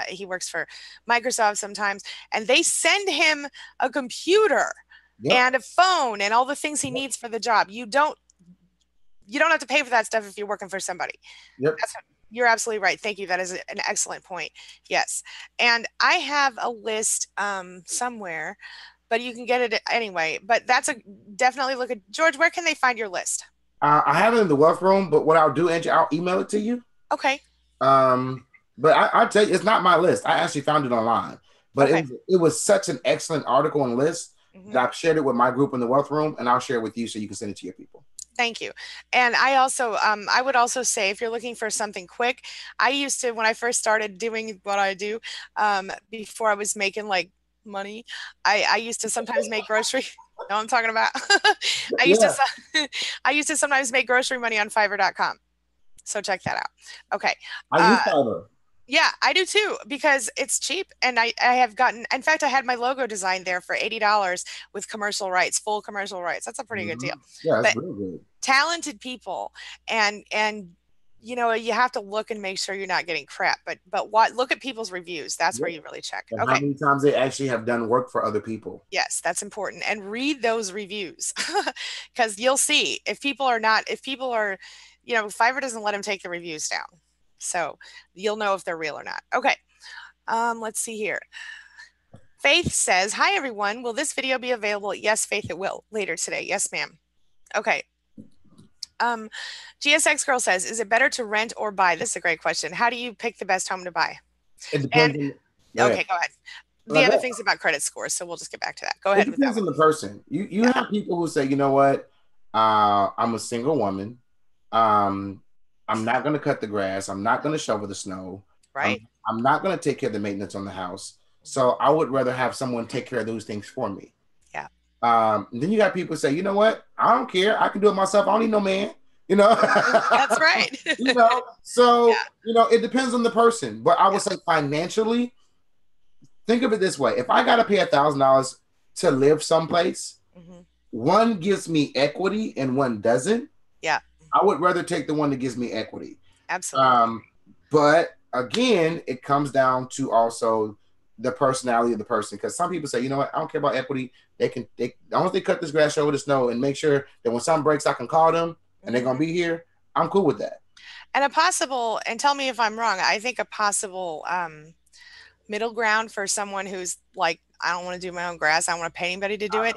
he works for Microsoft sometimes, and they send him a computer Yep. and a phone and all the things he needs for the job. You don't have to pay for that stuff if you're working for somebody. Yep. You're absolutely right. Thank you. That is an excellent point. Yes. And I have a list somewhere, but you can get it anyway. But that's a definitely look at George. Where can they find your list? I have it in the wealth room, but what I'll do, Angie, I'll email it to you. Okay. Um, but I tell you, it's not my list. I actually found it online, but Okay. it was such an excellent article and list Mhm. that I've shared it with my group in the wealth room, and I'll share it with you so you can send it to your people. Thank you. And I also, I would also say if you're looking for something quick, I used to, when I first started doing what I do, before I was making like money, I used to sometimes make grocery. Know what I'm talking about? I used to, Yeah, I used to sometimes make grocery money on Fiverr.com. So check that out. Okay. I use Uh, Fiverr. yeah, I do too because it's cheap and I have gotten, in fact, I had my logo designed there for $80 with commercial rights, full commercial rights. That's a pretty good deal. Yeah, that's But real good. talented people and you have to look and make sure you're not getting crap, but what look at people's reviews. That's where Yeah. you really check. And how Okay. many times they actually have done work for other people. Yes, that's important. And read those reviews because you'll see if people are not, if people are, Fiverr doesn't let them take the reviews down. So you'll know if they're real or not. Okay. Let's see here. Faith says, hi, everyone. Will this video be available? Yes, Faith, it will later today. Yes, ma'am. Okay. GSX Girl says, is it better to rent or buy? This is a great question. How do you pick the best home to buy? It And depends. okay, go ahead. The Like other that. things about credit scores, so we'll just get back to that. Go It ahead with that depends one. on the person. You Yeah. have people who say, you know what, I'm a single woman. I'm not going to cut the grass. I'm not going to shovel the snow. Right. I'm not going to take care of the maintenance on the house. So I would rather have someone take care of those things for me. Yeah. Then you got people say, you know what, I don't care. I can do it myself. I don't need no man. That's right. So Yeah. it depends on the person. But I would say financially, think of it this way: if I got to pay $1,000 to live someplace, one gives me equity and one doesn't. Yeah. I would rather take the one that gives me equity. Absolutely. But again, it comes down to also the personality of the person. Because some people say, you know what, I don't care about equity. They as long as they cut this grass over the snow and make sure that when something breaks, I can call them and they're gonna be here. I'm cool with that. And a possible, and tell me if I'm wrong, I think a possible middle ground for someone who's like, I don't want to do my own grass, I don't want to pay anybody to do it,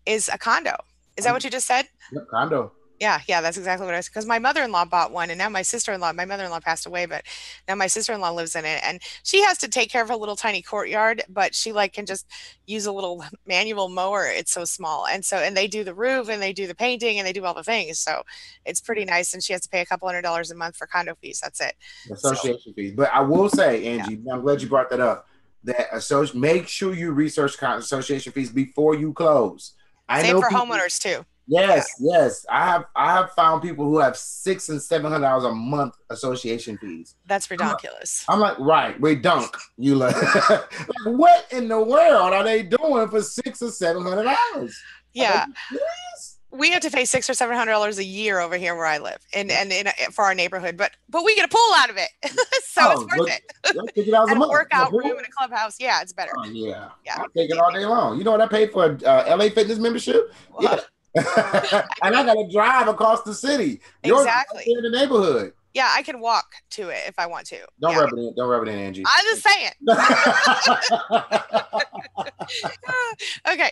is a condo. Is that what you just said? Yep, condo. Yeah, that's exactly what I said. Because my mother-in-law bought one, and now my mother-in-law passed away, but now my sister-in-law lives in it, and she has to take care of a little tiny courtyard, but she like can just use a little manual mower. It's so small, and they do the roof, and they do the painting, and they do all the things, so it's pretty nice. And she has to pay a couple $100 a month for condo fees. That's it. So Association fees. But I will say, yeah, Angie, I'm glad you brought that up. Make sure you research association fees before you close. I same know for people. homeowners too. Yeah, Yes. I have found people who have $600 and $700 a month association fees. that's I'm like, ridiculous. I'm like, right, wait, dunk. You like, like what in the world are they doing for $600 or $700? Are they Yeah. serious? We have to pay $600 or $700 a year over here where I live, for our neighborhood. But we get a pool out of it, so it's Oh, worth it. that's $50 a And a month. workout room and a clubhouse. Yeah, it's better. Oh yeah, Yeah, I'll take it all day long. You know what I paid for LA Fitness membership? well, Yeah, and I got to drive across the city. Yours is right exactly. there in the neighborhood. Yeah, I can walk to it if I want to. Don't Yeah, rub it in. Don't rub it in, Angie. I'm just saying. Okay.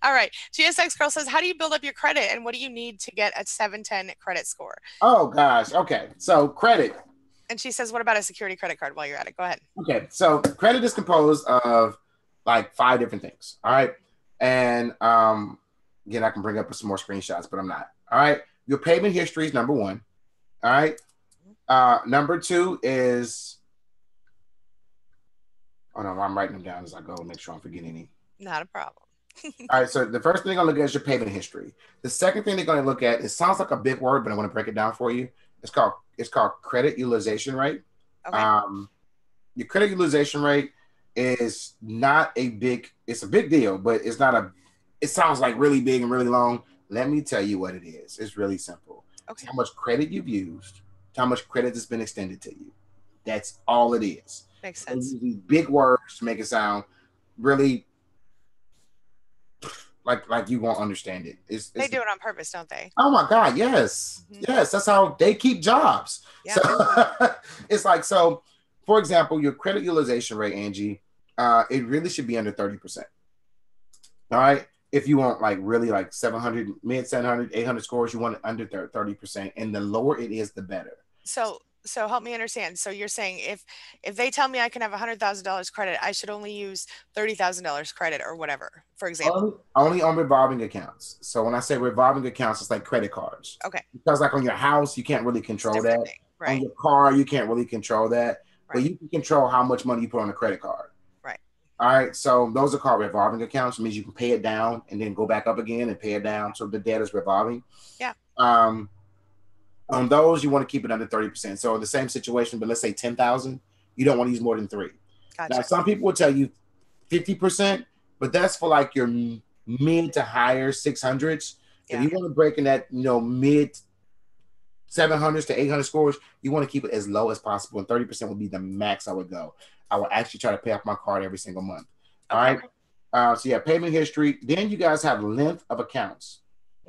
All right. GSX Girl says, how do you build up your credit and what do you need to get a 710 credit score? Oh gosh. Okay. So credit. And she says, what about a security credit card while you're at it? Go ahead. Okay. So credit is composed of like 5 different things. All right. And again, I can bring up some more screenshots, but I'm not. All right. Your payment history is number 1. All right. Number 2 is, oh no, I'm writing them down as I go. Make sure I'm forgetting any. Not a problem. All right. So the first thing they're going to look at is your payment history. The second thing they're going to look at, it sounds like a big word, but I want to break it down for you. It's called credit utilization rate. Okay. Your credit utilization rate is not a big, it's a big deal, but it's not it sounds like really big and really long. Let me tell you what it is. It's really simple. Okay. It's how much credit you've used, how much credit has been extended to you. That's all it is. Makes sense. They use these big words to make it sound really like you won't understand it. They do it on purpose, don't they? Oh my God, yes. Mhm. Yes, that's how they keep jobs. Yeah. So it's like, so for example, your credit utilization rate, Angie, it really should be under 30%. All right. If you want like really like 700, mid 700, 800 scores, you want it under 30%. And the lower it is, the better. So help me understand. So you're saying if they tell me I can have $100,000 credit, I should only use $30,000 credit or whatever, for example. Only on revolving accounts. So when I say revolving accounts, it's like credit cards. Okay. Because like on your house, you can't really control that. Thing. Right. On your car, you can't really control that. Right. But you can control how much money you put on a credit card. Right. All right. So those are called revolving accounts. It means you can pay it down and then go back up again and pay it down. So the debt is revolving. Yeah. On those, you want to keep it under 30%. So in the same situation, but let's say 10,000, you don't want to use more than 3. Gotcha. Now, some people will tell you 50%, but that's for like your mid to higher 600s. Yeah. If you want to break in that, mid 700s to 800 scores, you want to keep it as low as possible. And 30% would be the max I would go. I will actually try to pay off my card every single month. All right. So yeah, payment history. Then you guys have length of accounts.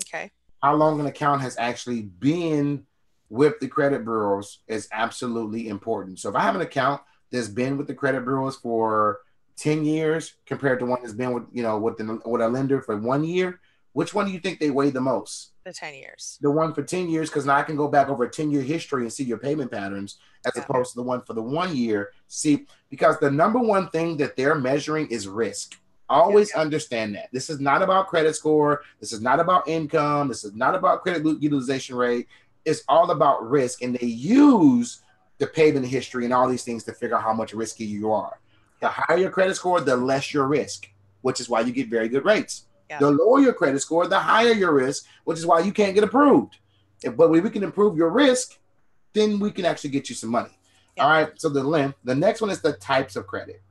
Okay. How long an account has actually been with the credit bureaus is absolutely important. So if I have an account that's been with the credit bureaus for 10 years compared to one that's been with, with a lender for 1 year, which one do you think they weigh the most? The 10 years. The one for 10 years, because now I can go back over a 10-year history and see your payment patterns as opposed to the one for the 1 year. See, because the number one thing that they're measuring is risk. Always understand that. This is not about credit score. This is not about income. This is not about credit utilization rate. It's all about risk. And they use the payment history and all these things to figure out how much risky you are. The higher your credit score, the less your risk, which is why you get very good rates. Yeah. The lower your credit score, the higher your risk, which is why you can't get approved. But when we can improve your risk, then we can actually get you some money. Yeah. All right. So the length. The next one is the types of credit.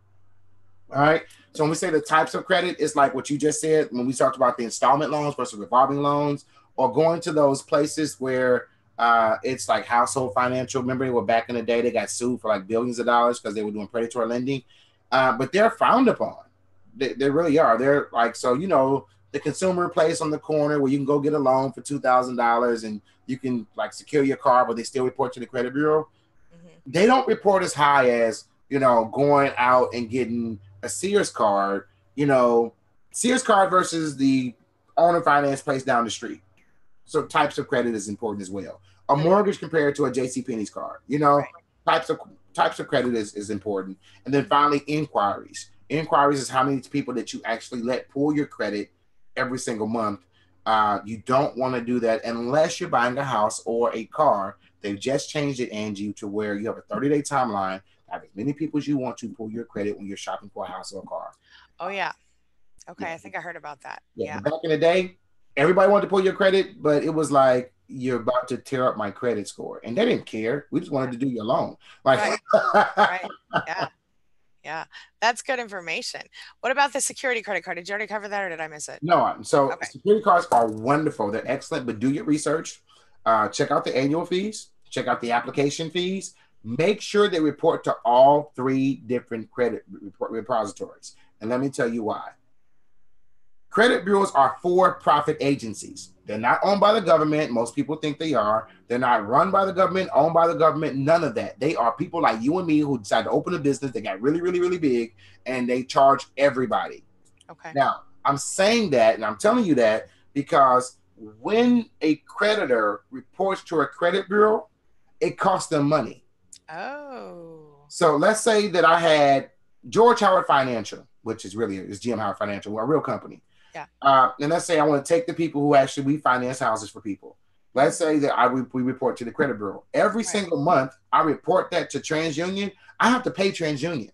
All right. So when we say the types of credit, it's like what you just said when we talked about the installment loans versus revolving loans, or going to those places where it's like household financial. Remember, they were back in the day, they got sued for like billions of dollars because they were doing predatory lending. But they're frowned upon. They really are. They're like, so, the consumer place on the corner where you can go get a loan for $2,000 and you can like secure your car, but they still report to the credit bureau. Mm-hmm. They don't report as high as, going out and getting a Sears card, Sears card versus the owner finance place down the street. So types of credit is important as well. A mortgage compared to a JCPenney's card, Right. types of credit is important. And then finally, inquiries. Inquiries is how many people that you actually let pull your credit every single month. You don't want to do that unless you're buying a house or a car. They've just changed it, Angie, to where you have a 30-day timeline. Have as many people as you want to pull your credit when you're shopping for a house or a car. Oh yeah. Okay, Yeah. I think I heard about that. Yeah. Yeah. Back in the day, everybody wanted to pull your credit, but it was like you're about to tear up my credit score, and they didn't care. We just wanted to do your loan. Like, Right. Yeah. Yeah. That's good information. What about the security credit card? Did you already cover that or did I miss it? no. So Okay. security cards are wonderful. They're excellent, but do your research. Check out the annual fees. Check out the application fees. Make sure they report to all 3 different credit repositories. And let me tell you why. Credit bureaus are for-profit agencies. They're not owned by the government. Most people think they are. They're not run by the government, owned by the government, none of that. They are people like you and me who decide to open a business. They got really, really, really big, and they charge everybody. Okay. Now, I'm saying that, and I'm telling you that because when a creditor reports to a credit bureau, it costs them money. Oh. So let's say that I had George Howard Financial, which is really is GM Howard Financial, we're a real company. Yeah. And let's say I want to take the people who actually we finance houses for people. Let's say that we report to the credit bureau every single month. I report that to TransUnion. I have to pay TransUnion.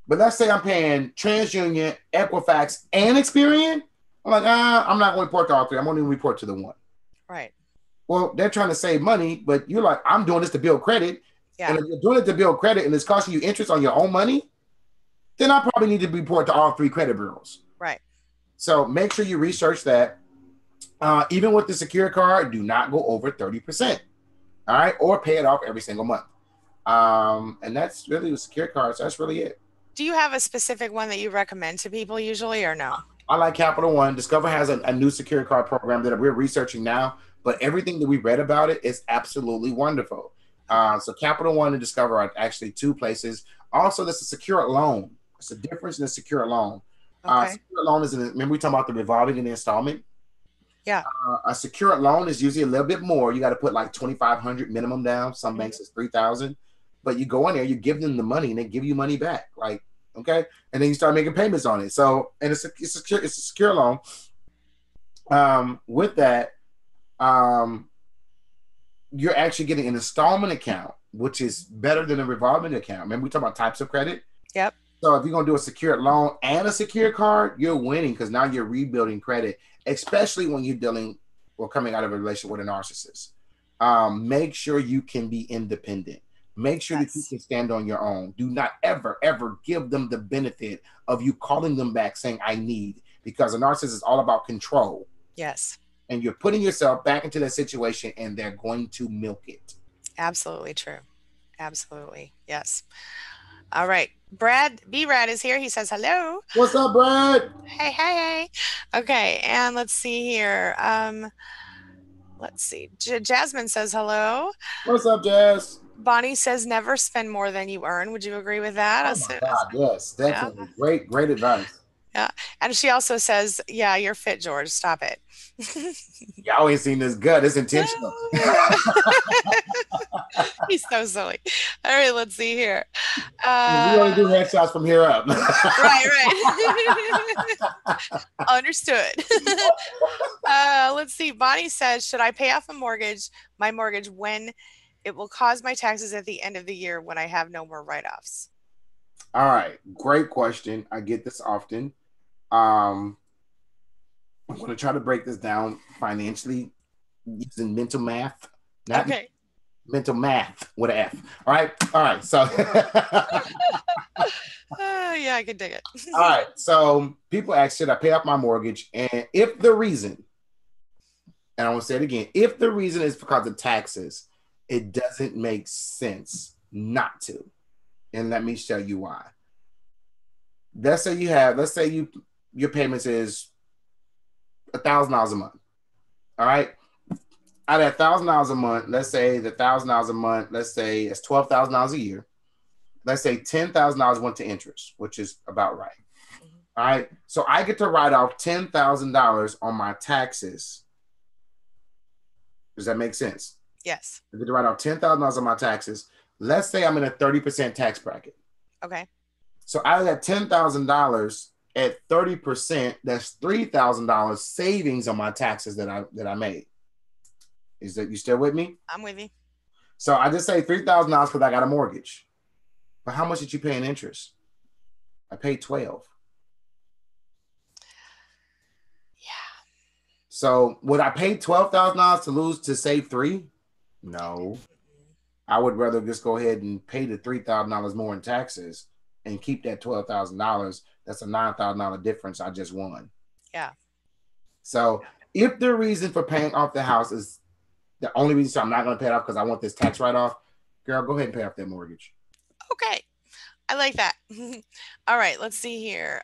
But let's say I'm paying TransUnion, Equifax, and Experian. I'm like, I'm not going to report to all 3. I'm only going to report to the one. Right. Well, they're trying to save money, but you're like, I'm doing this to build credit. Yeah. And if you're doing it to build credit and it's costing you interest on your own money, then I probably need to report to all 3 credit bureaus. Right. So make sure you research that. Even with the secure card, do not go over 30%. All right. Or pay it off every single month. And that's really the secure cards. That's really it. Do you have a specific one that you recommend to people usually or no? I like Capital One. Discover has a new secure card program that we're researching now, but everything that we read about it is absolutely wonderful. So Capital One and Discover are actually 2 places. Also, there's a secure loan. It's a difference in a secure loan. Okay. Secure loan is, remember we talking about the revolving and the installment? Yeah. A secure loan is usually a little bit more. You got to put like $2,500 minimum down. Some banks is $3,000, but you go in there, you give them the money, and they give you money back. Like, okay, and then you start making payments on it. So, and it's a secure loan. With that, you're actually getting an installment account, which is better than a revolving account. Remember we talk about types of credit. Yep. So if you're gonna do a secured loan and a secure card, you're winning because now you're rebuilding credit, especially when you're dealing or coming out of a relationship with a narcissist. Make sure you can be independent. Make sure that you can stand on your own. Do not ever, ever give them the benefit of you calling them back saying, I need, because a narcissist is all about control. Yes. And you're putting yourself back into that situation and they're going to milk it. Absolutely true. Absolutely. Yes. All right. Brad B-Rad is here. He says hello. What's up, Brad? Hey. Okay. And let's see here. Let's see. Jasmine says hello. What's up, Jazz? Bonnie says never spend more than you earn. Would you agree with that? Oh my God, yes, definitely. Yeah. Great advice. Yeah. And she also says, yeah, you're fit, George. Stop it. Y'all ain't seen this gut. It's intentional. He's so silly. All right, let's see here. We only do headshots from here up. Right. Understood. Let's see. Bonnie says, should I pay off my mortgage when it will cause my taxes at the end of the year when I have no more write-offs? All right. Great question. I get this often. I'm going to try to break this down financially using mental math. Not okay. Mental math with an F. All right. So yeah, I can dig it. All right. So people ask, should I pay off my mortgage? And if the reason, and I want to say it again, if the reason is because of taxes, it doesn't make sense not to. And let me show you why. Let's say your payments is $1,000 a month. All right. Out of $1,000 a month, let's say the $1,000 a month, let's say it's $12,000 a year. Let's say $10,000 went to interest, which is about right. All right. So I get to write off $10,000 on my taxes. Does that make sense? Yes. I get to write off $10,000 on my taxes. Let's say I'm in a 30% tax bracket. Okay. So out of that $10,000 at 30%, that's $3,000 savings on my taxes that I made. Is that you still with me? I'm with you. So I just say $3,000 because I got a mortgage. But how much did you pay in interest? I paid 12. Yeah. So would I pay $12,000 to save $3,000? No. I would rather just go ahead and pay the $3,000 more in taxes and keep that $12,000. That's a $9,000 difference I just won. Yeah. So if the reason for paying off the house is the only reason, so I'm not going to pay it off because I want this tax write-off, girl, go ahead and pay off that mortgage. Okay. I like that. All right, let's see here.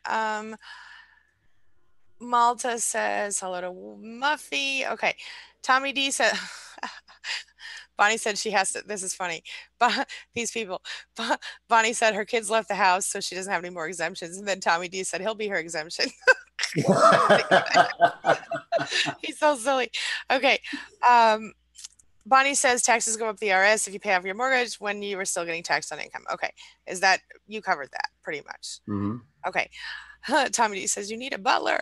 Malta says hello to Muffy. Okay. Tommy D said Bonnie said she has to, this is funny, but these people, Bonnie said her kids left the house, so she doesn't have any more exemptions. And then Tommy D said he'll be her exemption. He's so silly. Okay. Bonnie says taxes go up the IRS if you pay off your mortgage when you were still getting taxed on income. Okay. Is that, you covered that pretty much. Mm-hmm. Okay. Tommy D says you need a butler.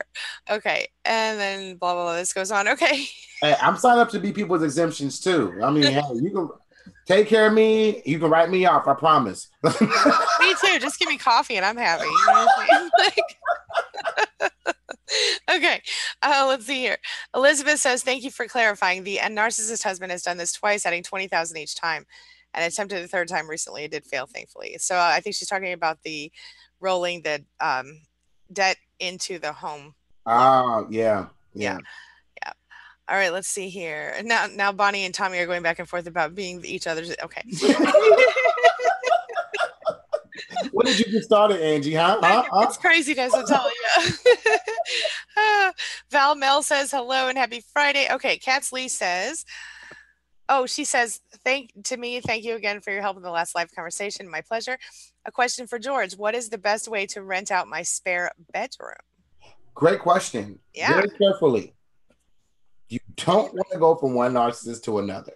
Okay. And then blah, blah, blah. This goes on. Okay. Hey, I'm signed up to be people's exemptions too. I mean, hey, you can take care of me. You can write me off. I promise. Me too. Just give me coffee and I'm happy. You know what I'm saying? Okay. Let's see here. Elizabeth says, thank you for clarifying. The narcissist husband has done this twice, adding 20,000 each time, and attempted the third time recently. It did fail, thankfully. So I think she's talking about the rolling the debt into the home. Yeah. All right, let's see here. Now Bonnie and Tommy are going back and forth about being each other's. Okay. What did you get started, Angie? Huh? It's craziness, I'm telling you. Val Mel says hello and happy Friday. Okay, Katz Lee says, she says, thank you again for your help in the last live conversation. My pleasure. A question for George. What is the best way to rent out my spare bedroom? Great question. Yeah. Very carefully. You don't want to go from one narcissist to another.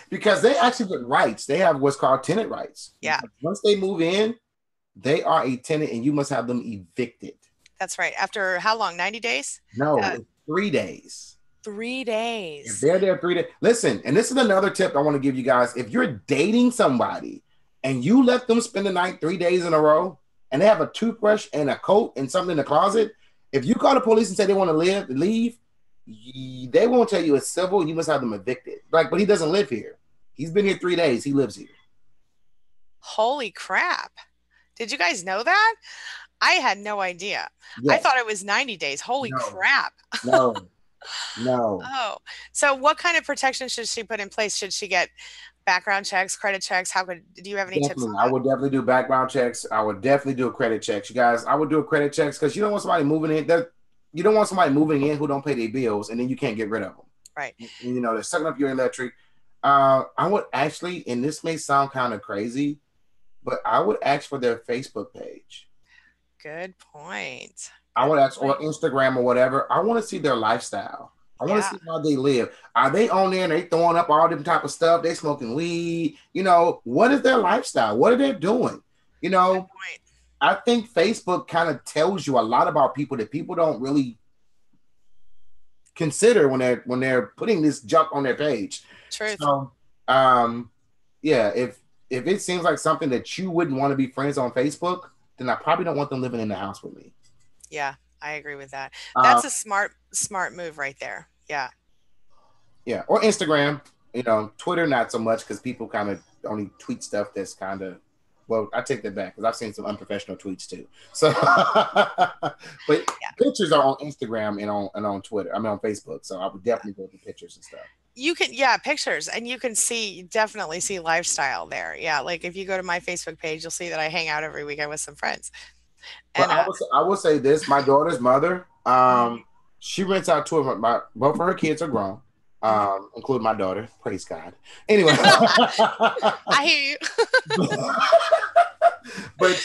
Because they actually get rights. They have what's called tenant rights. Yeah. Once they move in, they are a tenant and you must have them evicted. That's right. After how long? 90 days? No, 3 days. 3 days. If they're there 3 days. Listen, and this is another tip I want to give you guys. If you're dating somebody and you let them spend the night 3 days in a row and they have a toothbrush and a coat and something in the closet, if you call the police and say they want to leave, they won't tell you it's civil. You must have them evicted. But he doesn't live here. He's been here 3 days. He lives here. Holy crap. Did you guys know that? I had no idea. Yes. I thought it was 90 days. Holy crap. No. Oh, so what kind of protection should she put in place? Should she get background checks, credit checks? Do you have any tips on that? I would definitely do background checks. I would definitely do a credit check. You guys, I would do a credit checks because you don't want somebody moving in. You don't want somebody moving in who don't pay their bills and then you can't get rid of them. Right. You know, they're sucking up your electric. I would actually, and this may sound kind of crazy, but I would ask for their Facebook page. Good point. I would ask, or Instagram or whatever. I want to see their lifestyle. I want to see how they live. Are they on there and they throwing up all different type of stuff? They smoking weed. You know, what is their lifestyle? What are they doing? You know, I think Facebook kind of tells you a lot about people that people don't really consider when they're putting this junk on their page. True. So, yeah, if it seems like something that you wouldn't want to be friends on Facebook, then I probably don't want them living in the house with me. Yeah, I agree with that. That's a smart move right there. Yeah. Yeah, or Instagram. You know, Twitter not so much because people kind of only tweet stuff that's kind of. Well, I take that back because I've seen some unprofessional tweets too. So, but pictures are on Instagram and on Twitter. I mean, on Facebook. So I would definitely go to pictures and stuff. You can, pictures, and you can definitely see lifestyle there. Yeah, like if you go to my Facebook page, you'll see that I hang out every weekend with some friends. And I will say this: my daughter's mother, she rents out two of both of her kids are grown. Including my daughter. Praise God. Anyway. I hear you. But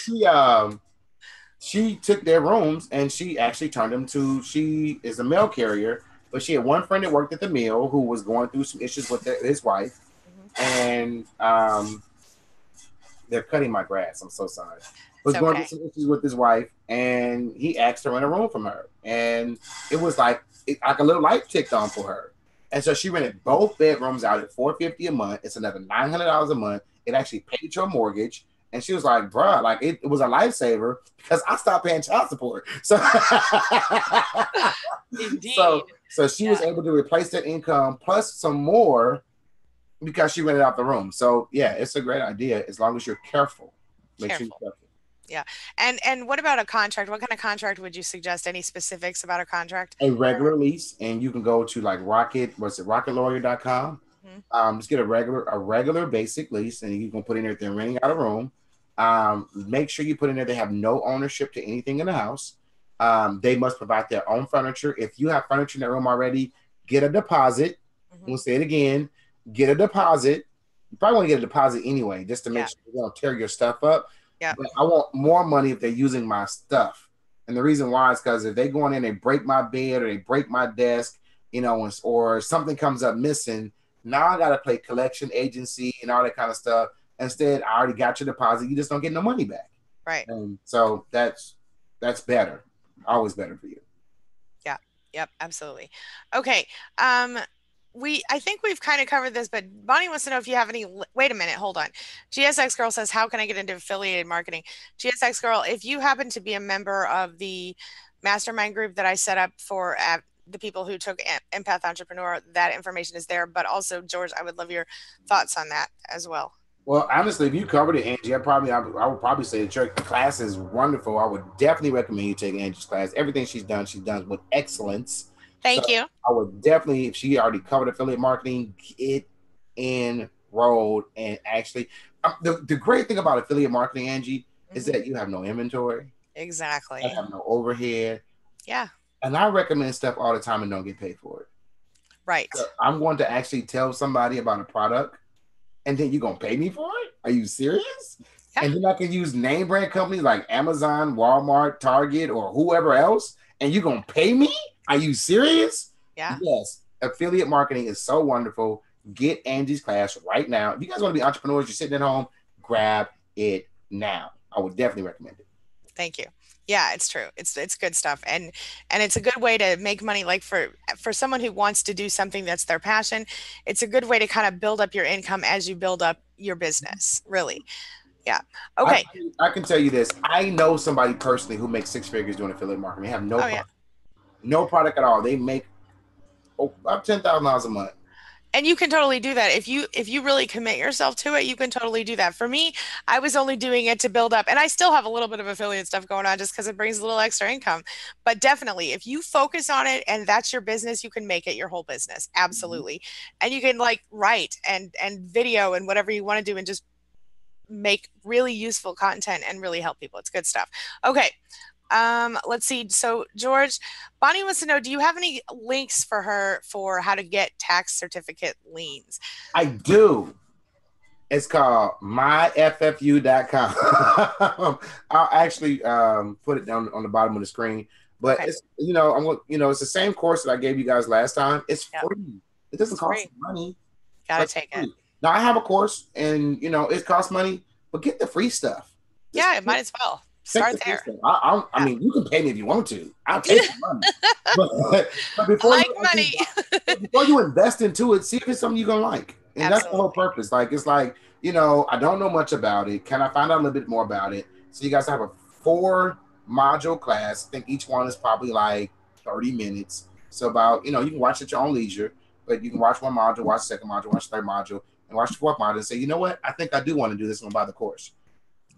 she took their rooms and she actually turned them to. She is a mail carrier, but she had one friend that worked at the mill who was going through some issues with his wife, and they're cutting my grass. I'm so sorry. Was going through some issues with his wife, and he asked her in a room from her, and it was like a little light ticked on for her, and so she rented both bedrooms out at $450 a month. It's another $900 a month. It actually paid your mortgage, and she was like, "Bruh, like it was a lifesaver because I stopped paying child support." So, Indeed. so she was able to replace that income plus some more because she rented out the room. So yeah, it's a great idea as long as you're careful. Make sure you're careful. Yeah. And what about a contract? What kind of contract would you suggest? Any specifics about a contract? A regular lease, and you can go to like rocketlawyer.com. Just get a regular basic lease, and you can put in there if they're renting out a room. Make sure you put in there they have no ownership to anything in the house. They must provide their own furniture. If you have furniture in that room already, get a deposit. We'll say it again. Get a deposit. You probably want to get a deposit anyway, just to make sure you don't tear your stuff up. Yeah. But I want more money if they're using my stuff. And the reason why is because if they go in and they break my bed or they break my desk, you know, or something comes up missing, now I got to play collection agency and all that kind of stuff. Instead, I already got your deposit. You just don't get no money back. Right. And so that's better. Always better for you. Yeah. Yep. Absolutely. Okay. I think we've kind of covered this, but Bonnie wants to know if you have any. Wait a minute, hold on. GSX Girl says, "How can I get into affiliated marketing?" GSX Girl, if you happen to be a member of the mastermind group that I set up for the people who took Empath Entrepreneur, that information is there. But also, George, I would love your thoughts on that as well. Well, honestly, if you covered it, Angie, I would probably say that your class is wonderful. I would definitely recommend you take Angie's class. Everything she's done with excellence. Thank you. I would definitely, if she already covered affiliate marketing, get enrolled. And actually, the great thing about affiliate marketing, Angie, is that you have no inventory. Exactly. You have no overhead. Yeah. And I recommend stuff all the time and don't get paid for it. Right. So I'm going to actually tell somebody about a product, and then you're going to pay me for it? Are you serious? Yeah. And then I can use name brand companies like Amazon, Walmart, Target, or whoever else, and you're going to pay me? Are you serious? Yeah. Yes. Affiliate marketing is so wonderful. Get Angie's class right now. If you guys want to be entrepreneurs, you're sitting at home, grab it now. I would definitely recommend it. Thank you. Yeah, it's true. It's good stuff. And it's a good way to make money. Like for someone who wants to do something that's their passion, it's a good way to kind of build up your income as you build up your business, really. Yeah. Okay. I can tell you this. I know somebody personally who makes 6 figures doing affiliate marketing. They have no product. No product at all. They make about $10,000 a month. And you can totally do that. If you really commit yourself to it, you can totally do that. For me, I was only doing it to build up, and I still have a little bit of affiliate stuff going on just because it brings a little extra income. But definitely, if you focus on it and that's your business, you can make it your whole business. Absolutely. And you can like write and video and whatever you want to do and just make really useful content and really help people. It's good stuff. Okay. Let's see. So George, Bonnie wants to know, do you have any links for her for how to get tax certificate liens? I do. It's called myffu.com. I'll actually put it down on the bottom of the screen. But it's it's the same course that I gave you guys last time. It's free. It doesn't cost money. Gotta take it. Now I have a course, and it costs money, but get the free stuff. Yeah, it might as well. Start there. I mean, you can pay me if you want to. I'll take the money. but before before you invest into it, see if it's something you're gonna like. And that's the whole purpose. Like it's like, I don't know much about it. Can I find out a little bit more about it? So you guys have a 4-module class. I think each one is probably like 30 minutes. So about, you can watch at your own leisure, but you can watch one module, watch the second module, watch the third module, and watch the fourth module and say, you know what? I think I do want to do this. I'm gonna buy the course.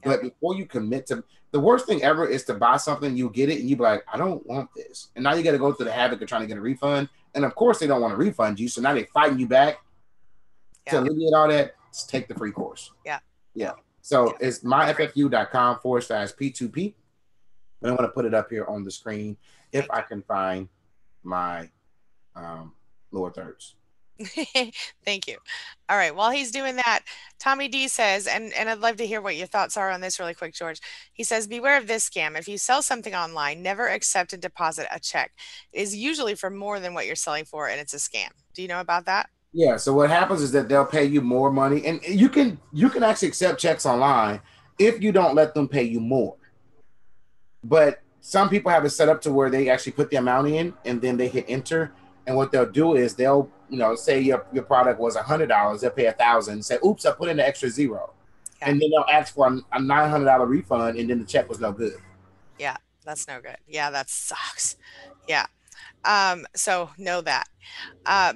But before you commit to, the worst thing ever is to buy something, you get it, and you be like, I don't want this. And now you got to go through the havoc of trying to get a refund. And of course, they don't want to refund you. So now they're fighting you back to alleviate all that. Just take the free course. Yeah. So it's myffu.com/P2P. And I'm going to put it up here on the screen if I can find my lower thirds. Thank you. All right. While he's doing that, Tommy D says, and I'd love to hear what your thoughts are on this really quick, George. He says, beware of this scam. If you sell something online, never accept and deposit a check. It is usually for more than what you're selling for, and it's a scam. Do you know about that? Yeah. So what happens is that they'll pay you more money, and you can actually accept checks online if you don't let them pay you more. But some people have it set up to where they actually put the amount in and then they hit enter. And what they'll do is they'll, say your product was $100, they'll pay 1,000. Say, oops, I put in the extra zero, Yeah. and then they'll ask for a $900 refund, and then the check was no good. Yeah. That's no good. Yeah. That sucks. Yeah. So know that.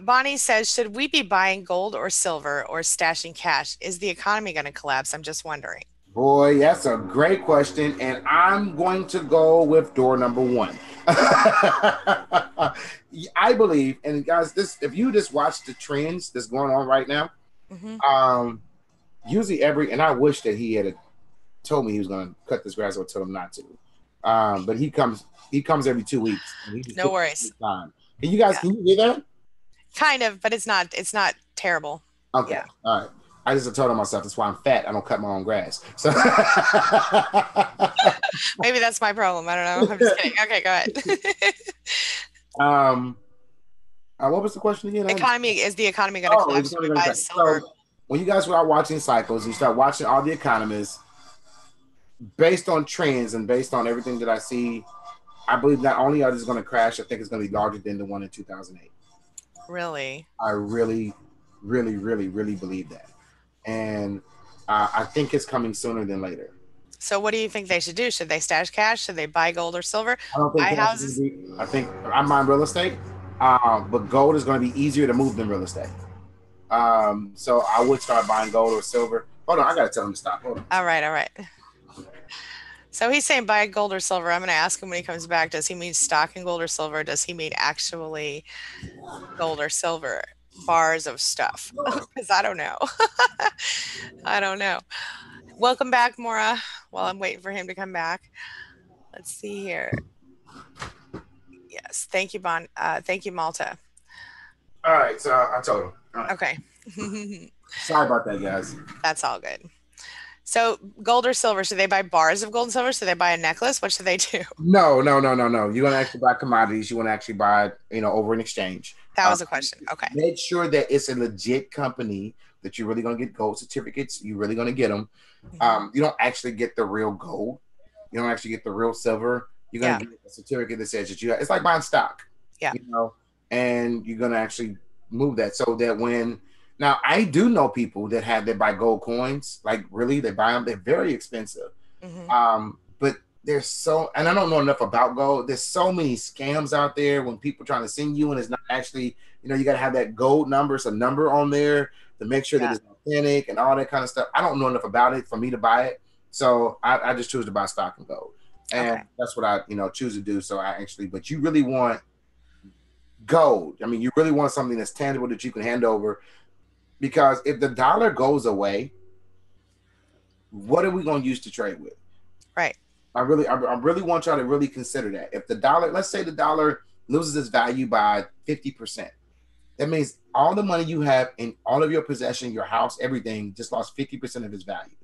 Bonnie says, should we be buying gold or silver or stashing cash? Is the economy going to collapse? I'm just wondering. Boy, that's a great question, and I'm going to go with door number one. I believe, and guys, this if you just watch the trends that's going on right now, Hmm. um, usually and I wish that he had told me he was going to cut this grass, or told him not to. But he comes every 2 weeks, and he just No took worries. his time. Can you hear that? Kind of, but it's not terrible. Okay, Yeah. all right. I just told myself that's why I'm fat. I don't cut my own grass. So, Maybe that's my problem. I don't know. I'm just kidding. Okay, go ahead. um, what was the question again? Is the economy going to Oh, it's collapse? Should only we going to buy cut. silver? So, when you guys start watching cycles, you start watching all the economists based on trends and based on everything that I see. I believe not only are these going to crash, I think it's going to be larger than the one in 2008. Really? I really, really, really, really believe that, and I think it's coming sooner than later. So what do you think they should do? Should they stash cash? Should they buy gold or silver? I don't think Buy cash is going to houses? be. I think I'm buying real estate, but gold is going to be easier to move than real estate. So I would start buying gold or silver. Hold on, I got to tell him to stop. Hold on. All right, all right. So he's saying buy gold or silver. I'm going to ask him when he comes back. Does he mean stock in gold or silver? Does he mean actually gold or silver? Bars of stuff. Because I don't know. I don't know. Welcome back, Maura. While I'm waiting for him to come back. Let's see here. Yes. Thank you, Bon. Thank you, Malta. All right, so I told him. All right. Okay. Sorry about that, guys. That's all good. So gold or silver, should they buy bars of gold and silver? Should they buy a necklace? What should they do? No, no, no, no, no. You're gonna actually buy commodities. You want to actually buy, over an exchange. That was a question. Okay. Make sure that it's a legit company that you're really gonna get gold certificates. You're really gonna get them. You don't actually get the real gold. You don't actually get the real silver. You're gonna get a certificate that says that you. It's like buying stock. Yeah. And you're gonna actually move that so that when. Now I do know people that buy gold coins. Like really, they buy them. They're very expensive. But there's and I don't know enough about gold. There's so many scams out there when people trying to send you and it's not actually. You got to have that gold number, some number on there to make sure that it's authentic and all that kind of stuff. I don't know enough about it for me to buy it, so I just choose to buy stock and gold, and that's what I choose to do. So but you really want gold. I mean, you really want something that's tangible that you can hand over. Because if the dollar goes away, what are we going to use to trade with? Right. I really want y'all to really consider that. If the dollar, let's say the dollar loses its value by 50%, that means all the money you have in all of your possession, your house, everything just lost 50% of its value.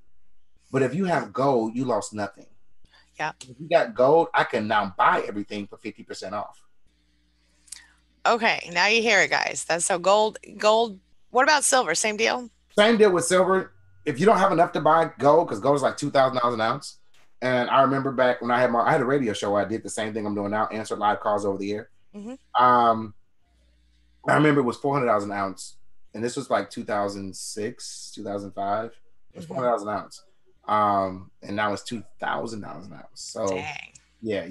But if you have gold, you lost nothing. Yeah. If you got gold, I can now buy everything for 50% off. Okay. Now you hear it, guys. That's so gold. What about silver? Same deal? Same deal with silver. If you don't have enough to buy gold, because gold is like $2,000 an ounce. And I remember back when I had a radio show where I did the same thing I'm doing now, answered live calls over the air. I remember it was $400 an ounce. And this was like 2006, 2005. It was $400 an ounce. And now it's $2,000 an ounce. So dang. Yeah,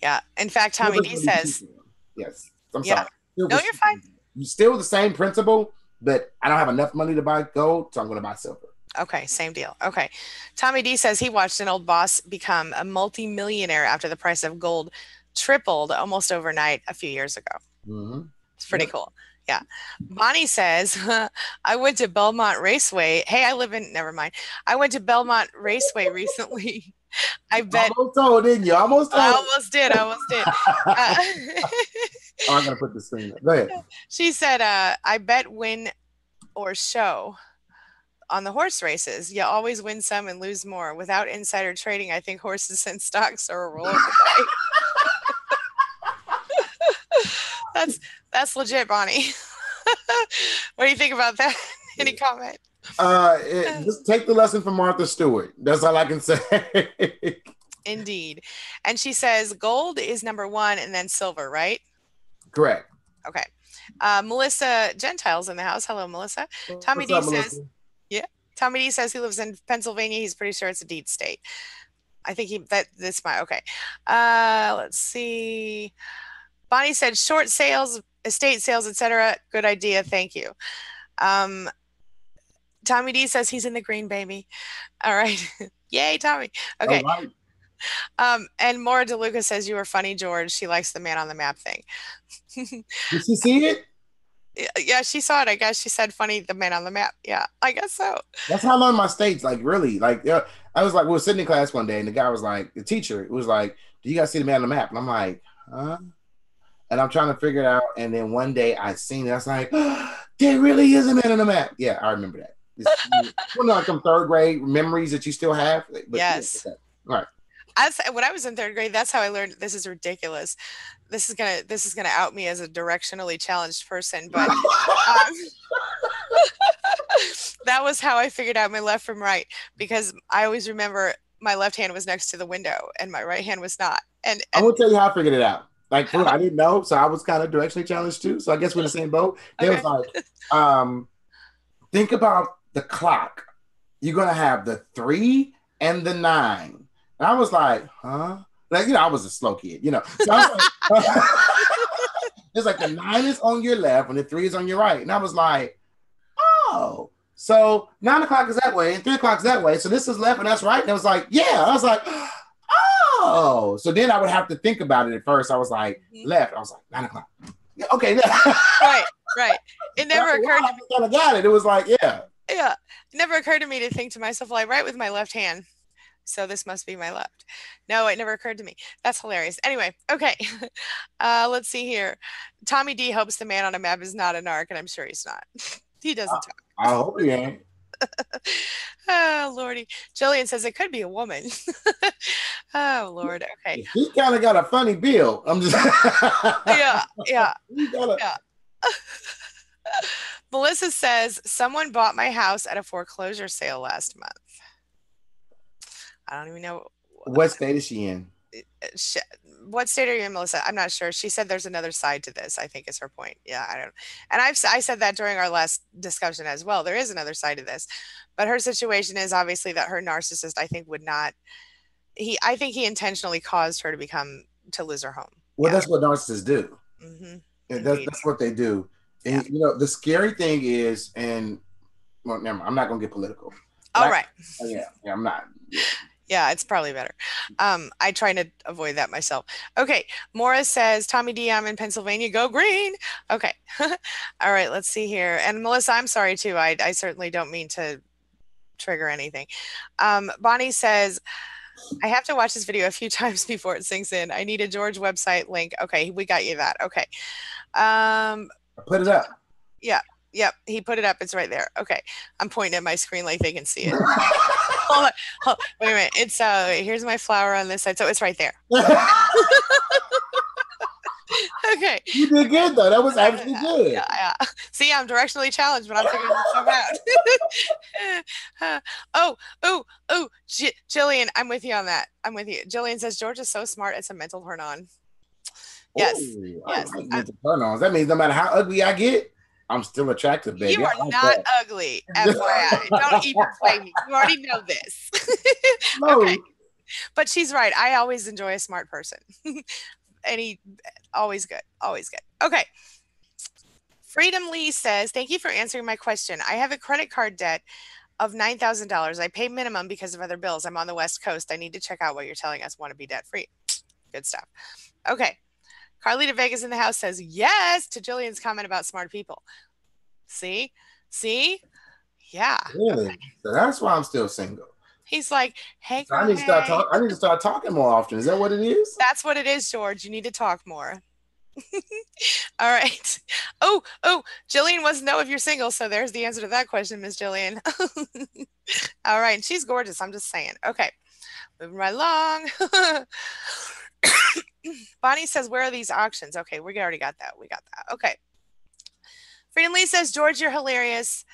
yeah. In fact, Tommy D says, yes. I'm sorry. No, you're fine. You still the same principle, but I don't have enough money to buy gold, so I'm going to buy silver. Okay, same deal. Okay. Tommy D says he watched an old boss become a multi-millionaire after the price of gold tripled almost overnight a few years ago. It's pretty cool. Yeah. Bonnie says, I went to Belmont Raceway. Hey, never mind. I went to Belmont Raceway recently. I bet. Almost told, didn't you? I almost did. Oh, I'm gonna put the screen up. Go ahead. She said, I bet win or show on the horse races. You always win some and lose more. Without insider trading, I think horses and stocks are a roll of the dice. That's legit, Bonnie. What do you think about that? Any comment? Just take the lesson from Martha Stewart. That's all I can say. Indeed. And she says gold is number one and then silver, right? Correct. Okay. Melissa Gentile's in the house. Hello, Melissa. Tommy D says, yeah. Tommy D says he lives in Pennsylvania. He's pretty sure it's a deed state. I think that's my, okay. Let's see. Bonnie said short sales, estate sales, etc. Good idea. Thank you. Tommy D says he's in the green, baby. All right. Yay, Tommy. Okay. Right. And Maura DeLuca says you were funny, George. She likes the man on the map thing. Did she see it? Yeah, she saw it. I guess she said funny, the man on the map. Yeah, I guess so. That's how I learned my states. Like, really. Like, yeah, I was like, we were sitting in class one day and the guy was like, the teacher was like, do you guys see the man on the map? And I'm like, huh? And I'm trying to figure it out. And then one day I seen it. I was like, oh, there really is a man on the map. Yeah, I remember that. It's like some third grade memories that you still have. But yes. Yeah, all right. When I was in third grade, that's how I learned. This is ridiculous. This is gonna out me as a directionally challenged person, but that was how I figured out my left from right, because I always remember my left hand was next to the window and my right hand was not. And I will tell you how I figured it out. Like, I didn't know, so I was kind of directionally challenged too. So I guess we're in the same boat. It was like, think about the clock. You're gonna have the 3 and the 9. And I was like, huh? Like, I was a slow kid, So I was like, it's like the 9 is on your left and the 3 is on your right. And I was like, oh, so 9 o'clock is that way and 3 o'clock is that way. So this is left and that's right. And I was like, yeah. I was like, oh. So then I would have to think about it at first. I was like, left. I was like, 9 o'clock. Yeah, okay. Right. It never occurred to me. I kind of got it. It was like, yeah. Yeah. It never occurred to me to think to myself, well, I write with my left hand, so this must be my left. No, it never occurred to me. That's hilarious. Anyway, okay. Let's see here. Tommy D hopes the man on a map is not a narc, and I'm sure he's not. He doesn't talk. I hope he ain't. Oh, Lordy. Jillian says it could be a woman. Oh, Lord. Okay. He kind of got a funny bill. I'm just. Yeah. Melissa says someone bought my house at a foreclosure sale last month. I don't even know. What state is she in? What state are you in, Melissa? I'm not sure. She said there's another side to this, I think is her point. Yeah, I don't. And I said that during our last discussion as well. There is another side to this. But her situation is obviously that her narcissist, I think, would not. I think he intentionally caused her to lose her home. Well, that's what narcissists do. Mm-hmm. That's what they do. And, the scary thing is, and well, never mind, I'm not going to get political. All right. Yeah, I'm not. Yeah, it's probably better. I try to avoid that myself. Okay. Morris says, Tommy D, I'm in Pennsylvania. Go green. Okay. All right. Let's see here. And Melissa, I'm sorry too. I certainly don't mean to trigger anything. Bonnie says, I have to watch this video a few times before it sinks in. I need a George website link. Okay. We got you that. Okay. I put it up. Yeah. Yep. He put it up. It's right there. Okay. I'm pointing at my screen like they can see it. Hold on. Wait a minute. It's here's my flower on this side. So it's right there. Okay. You did good though. That was actually good. Yeah. See, I'm directionally challenged, but I'm figuring this stuff out. Oh, Jillian, I'm with you on that. I'm with you. Jillian says George is so smart. It's a mental turn on. Yes. Ooh, yes. Mental turn on. That means no matter how ugly I get, I'm still attractive, baby. You are not ugly, FYI. Don't even play me. You already know this. No. Okay. But she's right. I always enjoy a smart person. And always good. Always good. Okay. Freedom Lee says, thank you for answering my question. I have a credit card debt of $9,000. I pay minimum because of other bills. I'm on the West Coast. I need to check out what you're telling us. Want to be debt free. Good stuff. Okay. Carlita Vegas in the house says yes to Jillian's comment about smart people. See? Yeah. Really? Okay. So that's why I'm still single. He's like, hey, girl, I need to start talking more often. Is that what it is? That's what it is, George. You need to talk more. All right. Oh, Jillian wants to know if you're single. So there's the answer to that question, Miss Jillian. All right. She's gorgeous. I'm just saying. Okay. Moving right along. Bonnie says, where are these auctions? Okay. We already got that. We got that. Okay. Freedom Lee says, George, you're hilarious.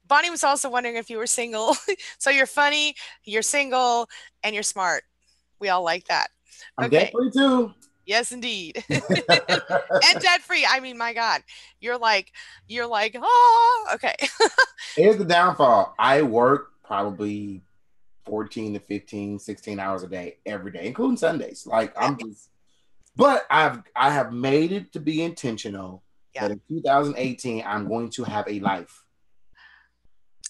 Bonnie was also wondering if you were single. So you're funny, you're single, and you're smart. We all like that. I'm debt Okay. free too. Yes, indeed. And debt free. I mean, my God, you're like, oh, okay. Here's the downfall. I work probably 14 to 15, 16 hours a day, every day, including Sundays. Like but I have made it to be intentional that in 2018, I'm going to have a life.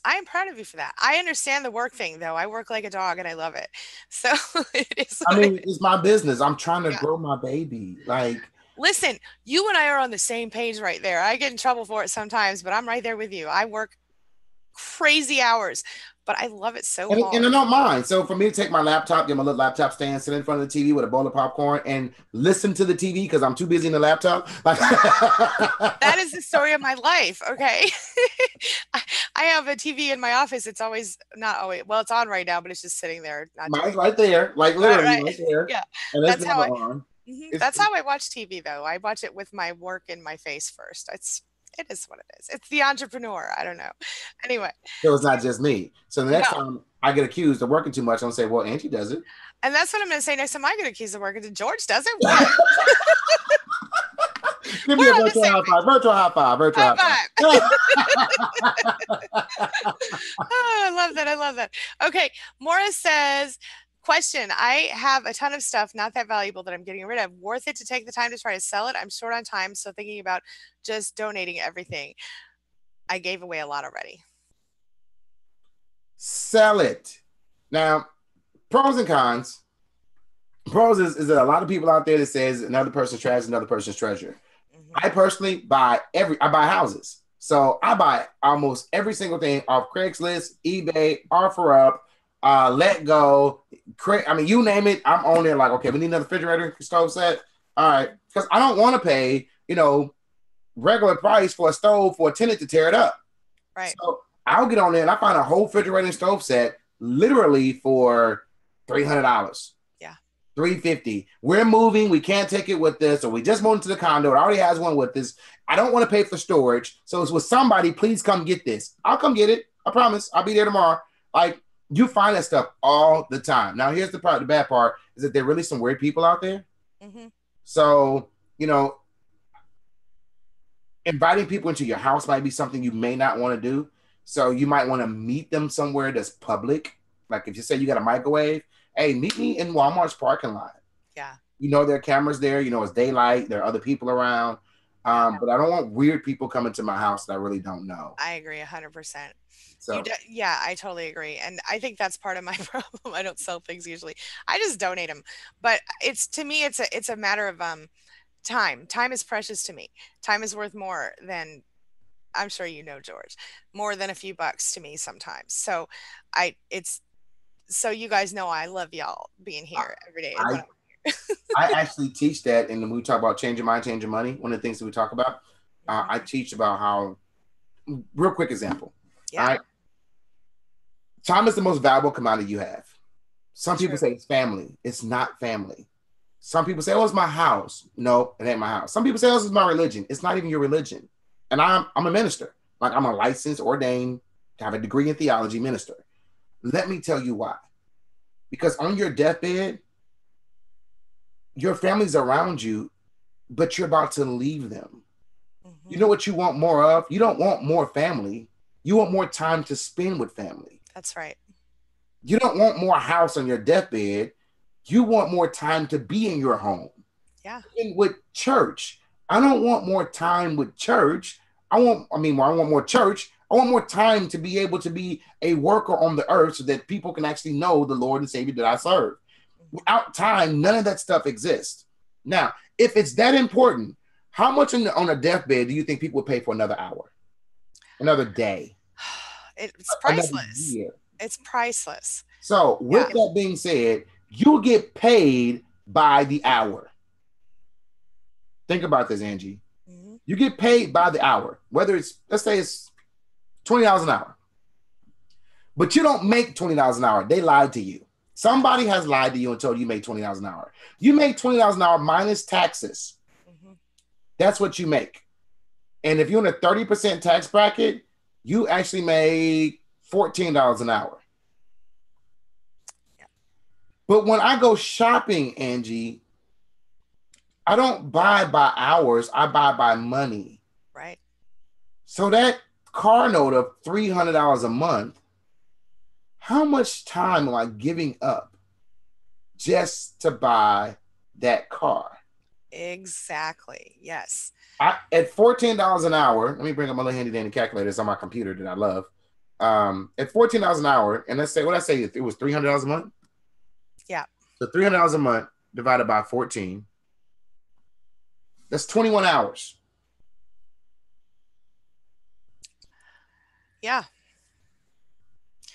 I am proud of you for that. I understand the work thing though. I work like a dog and I love it. So it is. I mean, it's my business. I'm trying to Yeah. grow my baby. Like, listen, you and I are on the same page right there. I get in trouble for it sometimes, but I'm right there with you. I work crazy hours, but I love it so hard. And I don't mind. So for me to take my laptop, get my little laptop stand, sit in front of the TV with a bowl of popcorn and listen to the TV because I'm too busy in the laptop. That is the story of my life. Okay. I have a TV in my office. It's always not always, well, it's on right now, but it's just sitting there. Mine's right there, like literally right there. Yeah. And That's how on. That's how I watch TV though. I watch it with my work in my face first. It is what it is. It's the entrepreneur. I don't know. Anyway. So it's not just me. So the next time I get accused of working too much, I'm gonna say, well, Angie does it. And that's what I'm gonna say next time I get accused of working. George does it. What? Give me a virtual high five. Virtual high five. Virtual high five. Oh, I love that. I love that. Okay. Morris says, question. I have a ton of stuff, not that valuable, that I'm getting rid of. Worth it to take the time to try to sell it? I'm short on time, so thinking about just donating everything. I gave away a lot already. Sell it. Now, pros and cons. Pros is that a lot of people out there that says another person's trash is another person's treasure. Mm-hmm. I personally buy houses. So I buy almost every single thing off Craigslist, eBay, OfferUp, Let Go. I mean, you name it, I'm on there like, okay, we need another refrigerator, stove set. All right. Because I don't want to pay, regular price for a stove for a tenant to tear it up. Right. So I'll get on there and I find a whole refrigerator and stove set literally for $300. Yeah. $350. We're moving. We can't take it with us. Or we just moved into the condo. It already has one with us. I don't want to pay for storage. So it's with somebody. Please come get this. I'll come get it. I promise. I'll be there tomorrow. Like, you find that stuff all the time. Now, here's the bad part is that there are really some weird people out there. Mm-hmm. So, inviting people into your house might be something you may not want to do. So you might want to meet them somewhere that's public. Like if you say you got a microwave, hey, meet me in Walmart's parking lot. Yeah. There are cameras there. It's daylight. There are other people around. But I don't want weird people coming to my house that I really don't know. I agree 100%. So yeah, I totally agree. And I think that's part of my problem. I don't sell things usually. I just donate them. But to me, it's a matter of time. Time is precious to me. Time is worth more than, I'm sure George, more than a few bucks to me sometimes. So so you guys know I love y'all being here every day. I actually teach that, and when we talk about changing mind, changing money, one of the things that we talk about, I teach about how, real quick example. Yeah. All right. Time is the most valuable commodity you have. Some people say it's family. It's not family. Some people say, oh, it's my house. No, it ain't my house. Some people say, oh, this is my religion. It's not even your religion. And I'm a minister. Like, I'm a licensed, ordained, have a degree in theology minister. Let me tell you why. Because on your deathbed, your family's around you, but you're about to leave them. Mm-hmm. You know what you want more of? You don't want more family. You want more time to spend with family. That's right. You don't want more house on your deathbed. You want more time to be in your home. Yeah. And with church, I don't want more time with church. I want more church. I want more time to be able to be a worker on the earth so that people can actually know the Lord and Savior that I serve. Without time, none of that stuff exists. Now, if it's that important, how much on a deathbed do you think people would pay for another hour? Another day? It's priceless. It's priceless. So with that being said, you get paid by the hour. Think about this, Angie. Mm-hmm. You get paid by the hour, whether it's, let's say it's $20 an hour, but you don't make $20 an hour. They lied to you. Somebody has lied to you and told you make $20 an hour. You make $20 an hour minus taxes. Mm-hmm. That's what you make. And if you're in a 30% tax bracket, you actually make $14 an hour. Yeah. But when I go shopping, Angie, I don't buy by hours. I buy by money. Right. So that car note of $300 a month, how much time am I giving up just to buy that car? Exactly. Yes. At $14 an hour, let me bring up my little handy dandy calculator. It's on my computer that I love. At $14 an hour, and let's say what I say, it was $300 a month. Yeah. So $300 a month divided by 14. That's 21 hours. Yeah.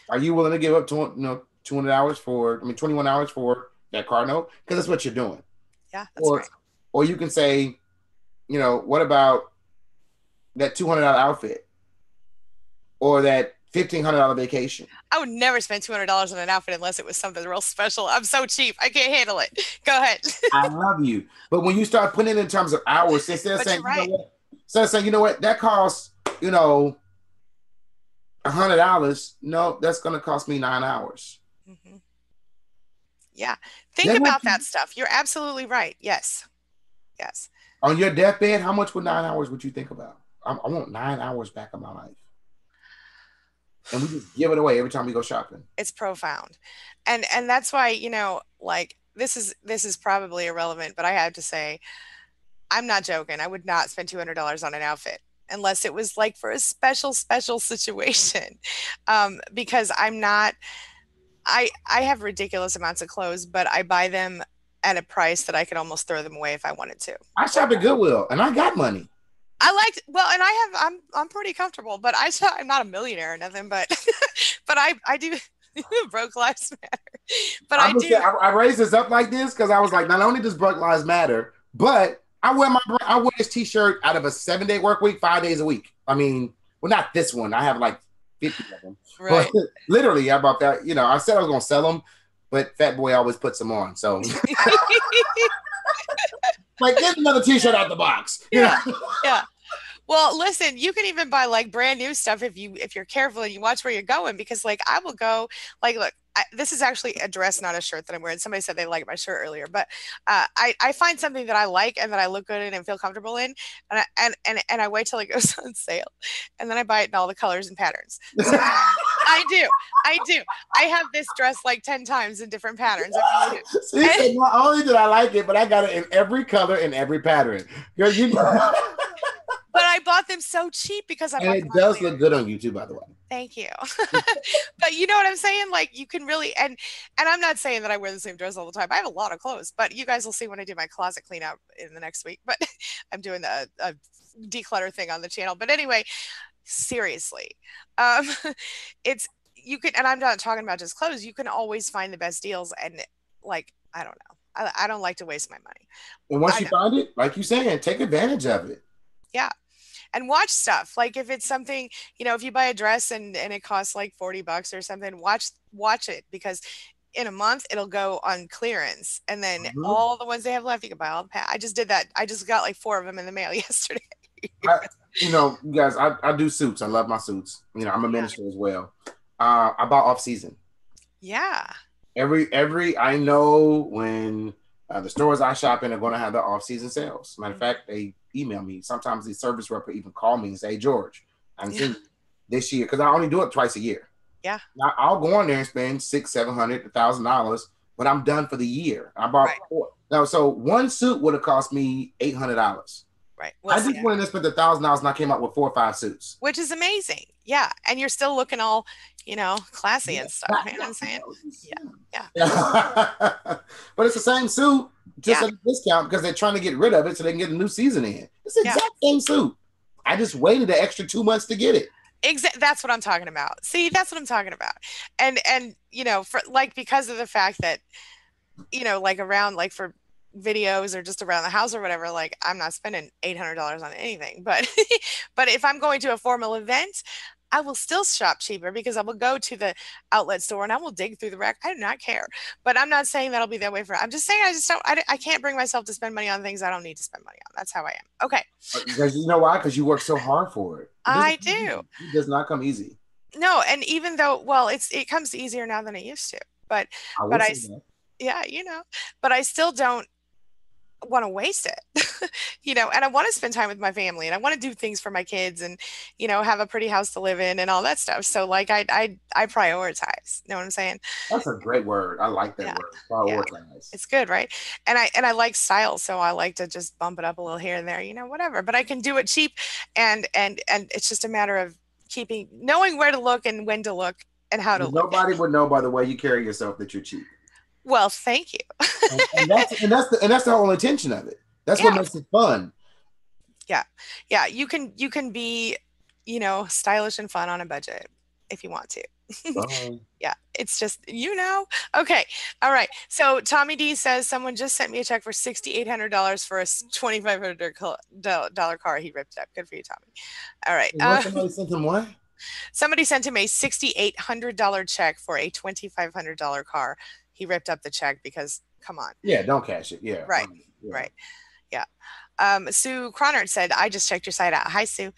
Are you willing to give up 200 hours 21 hours for that car note? Because that's what you're doing. Yeah, that's right. Or you can say, what about that $200 outfit or that $1,500 vacation? I would never spend $200 on an outfit unless it was something real special. I'm so cheap. I can't handle it. Go ahead. I love you. But when you start putting it in terms of hours, instead of saying, right. you know what, that costs, $100. No, that's going to cost me 9 hours. Mm-hmm. Yeah. Think about that stuff. You're absolutely right. Yes. Yes. On your deathbed, how much would 9 hours would you think about? I want 9 hours back of my life. And we just give it away every time we go shopping. It's profound. And that's why, this is probably irrelevant, but I have to say, I'm not joking. I would not spend $200 on an outfit unless it was like for a special situation. Because I have ridiculous amounts of clothes, but I buy them at a price that I could almost throw them away if I wanted to. I shop at Goodwill and I got money. I'm pretty comfortable, but I'm not a millionaire or nothing, but I do broke lives matter. But I raised this up like this because I was like, not only does broke lives matter, but I wear this t-shirt out of a 7-day work week, 5 days a week. I mean, well, not this one. I have like 50 of them. Right. But literally, I bought that. I said I was gonna sell them, but Fat Boy always puts them on. So like, get another t-shirt out the box. Yeah. Well, listen, you can even buy like brand new stuff if you're careful and you watch where you're going, because like I will go look, this is actually a dress, not a shirt that I'm wearing. Somebody said they liked my shirt earlier, but I find something that I like and that I look good in and feel comfortable in, and I wait till it goes on sale, and then I buy it in all the colors and patterns. So I do. I have this dress like 10 times in different patterns. See, not only did I like it, but I got it in every color and every pattern. Girl, But I bought them so cheap because it does look good on YouTube, by the way. Thank you. But you know what I'm saying? Like, you can really, and I'm not saying that I wear the same dress all the time. I have a lot of clothes, but you guys will see when I do my closet clean out in the next week. But I'm doing a declutter thing on the channel. But anyway, seriously, you can, and I'm not talking about just clothes. You can always find the best deals, and like, I don't know. I don't like to waste my money. And once you find it, like you're saying, take advantage of it. Yeah. And watch stuff. Like if it's something, if you buy a dress and it costs like $40 or something, watch it, because in a month it'll go on clearance, and then all the ones they have left, you can buy all the I just did that. I just got like 4 of them in the mail yesterday. You guys, I do suits. I love my suits. I'm a minister as well. I bought off season. Yeah. I know when the stores I shop in are going to have their off season sales. Matter of fact, they email me. Sometimes the service rep will even call me and say, hey, George, I'm seeing this year, because I only do it twice a year. Yeah. Now, I'll go on there and spend $600, $700, $1,000, but I'm done for the year. I bought 4. Now, so one suit would have cost me $800. Right. I just went in and spent $1,000 and I came out with 4 or 5 suits. Which is amazing. Yeah. And you're still looking all, classy and stuff. You know what I'm saying? Yeah. But it's the same suit, just at a discount, because they're trying to get rid of it so they can get a new season in. It's the exact same suit. I just waited an extra 2 months to get it. That's what I'm talking about. See, that's what I'm talking about. And for like, because of the fact that, like around, like for videos or just around the house or whatever, like I'm not spending $800 on anything. But but if I'm going to a formal event, I will still shop cheaper because I will go to the outlet store and I will dig through the rack. I do not care. But I'm not saying that'll be that way for. I'm just saying I just don't. I can't bring myself to spend money on things I don't need to spend money on. That's how I am. Okay. Because you know why? Because you work so hard for it. I do. It does not come easy. No, and even though, well, it comes easier now than it used to. But I will but I, say that. yeah, but I still don't want to waste it. And I want to spend time with my family and I want to do things for my kids and, have a pretty house to live in and all that stuff. So like I prioritize. Know what I'm saying? That's a great word. I like that Yeah. word. Yeah. Prioritize. It's good, right? And I like style, so I like to just bump it up a little here and there, whatever. But I can do it cheap and it's just a matter of knowing where to look and when to look and how to look. Nobody would know by the way you carry yourself that you're cheap. Well, thank you. and that's the whole intention of it. That's what makes it fun. Yeah. You can be, stylish and fun on a budget if you want to. Yeah, it's just, Okay. All right. So Tommy D says someone just sent me a check for $6,800 for a $2,500 car he ripped up. Good for you, Tommy. All right. Somebody sent him what? Somebody sent him a $6,800 check for a $2,500 car. He ripped up the check because, come on. Yeah, don't cash it. Yeah. Right. Right. Yeah. Sue Cronert said, I just checked your site out. Hi, Sue.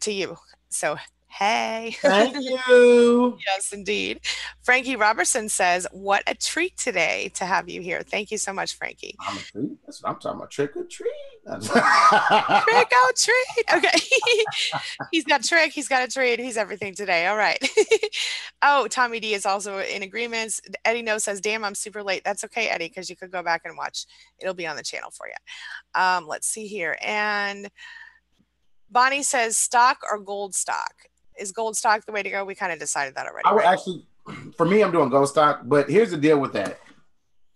To you. So, hey. Thank you. Yes, indeed. Frankie Robertson says, what a treat today to have you here. Thank you so much, Frankie. I'm a treat. That's what I'm talking about. Trick or treat. Trick or treat. Okay. He's got trick. He's got a treat. He's everything today. All right. Oh, Tommy D is also in agreement. Eddie No says, damn, I'm super late. That's okay, Eddie, because you could go back and watch. It'll be on the channel for you. Let's see here. And Bonnie says, stock or gold stock? Is gold stock the way to go? We kind of decided that already. I would actually, for me, I'm doing gold stock, but here's the deal with that.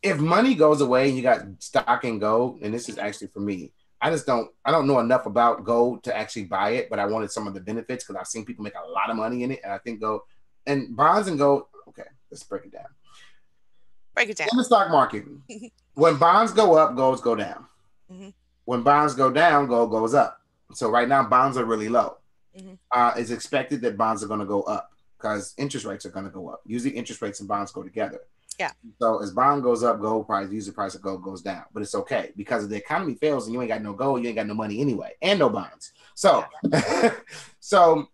If money goes away and you got stock in gold, and this is actually for me, I don't know enough about gold to actually buy it, but I wanted some of the benefits because I've seen people make a lot of money in it. And I think gold and bonds and gold. Okay, let's break it down. Break it down. In the stock market, when bonds go up, golds go down. Mm-hmm. When bonds go down, gold goes up. So right now, bonds are really low. Mm-hmm. It's expected that bonds are going to go up because interest rates are going to go up. Usually interest rates and bonds go together. Yeah. So as bond goes up, gold price, usually the price of gold goes down. But it's okay because if the economy fails and you ain't got no gold, you ain't got no money anyway and no bonds. So, so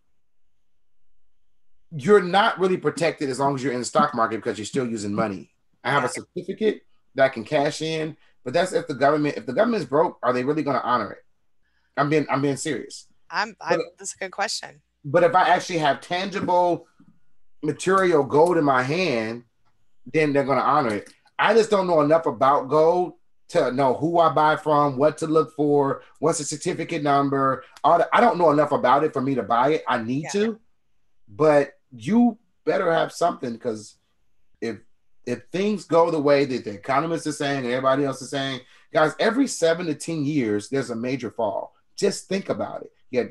you're not really protected as long as you're in the stock market because you're still using money. I have a certificate that I can cash in, but that's if the government's broke, are they really going to honor it? I'm being serious. That's a good question. But if I actually have tangible material gold in my hand, then they're going to honor it. I just don't know enough about gold to know who I buy from, what to look for, what's the certificate number. I don't know enough about it for me to buy it. I need to, but you better have something because if things go the way that the economists are saying and everybody else is saying, guys, every 7 to 10 years, there's a major fall. Just think about it. You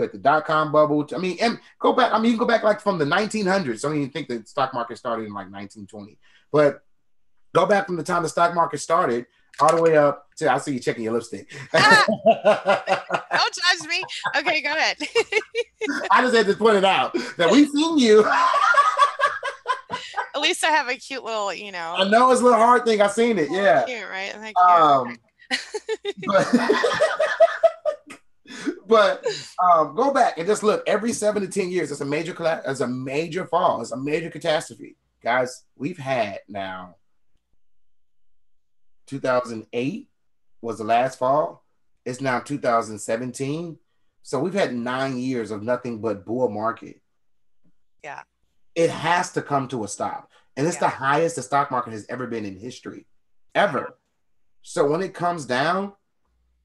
had the dot-com bubble. I mean, and go back. I mean, you can go back like from the 1900s. I don't even think the stock market started in like 1920. But go back from the time the stock market started all the way up to, I see you checking your lipstick. Don't judge me. Okay, go ahead. I just had to point it out that we've seen you. At least I have a cute little, I know it's a little hard thing. I've seen it. Yeah. Cute, right? Thank you. But go back and just look. Every 7 to 10 years, it's a major fall. It's a major catastrophe, guys. We've had now 2008 was the last fall. It's now 2017, so we've had 9 years of nothing but bull market. Yeah, it has to come to a stop, and it's the highest the stock market has ever been in history, ever. So when it comes down,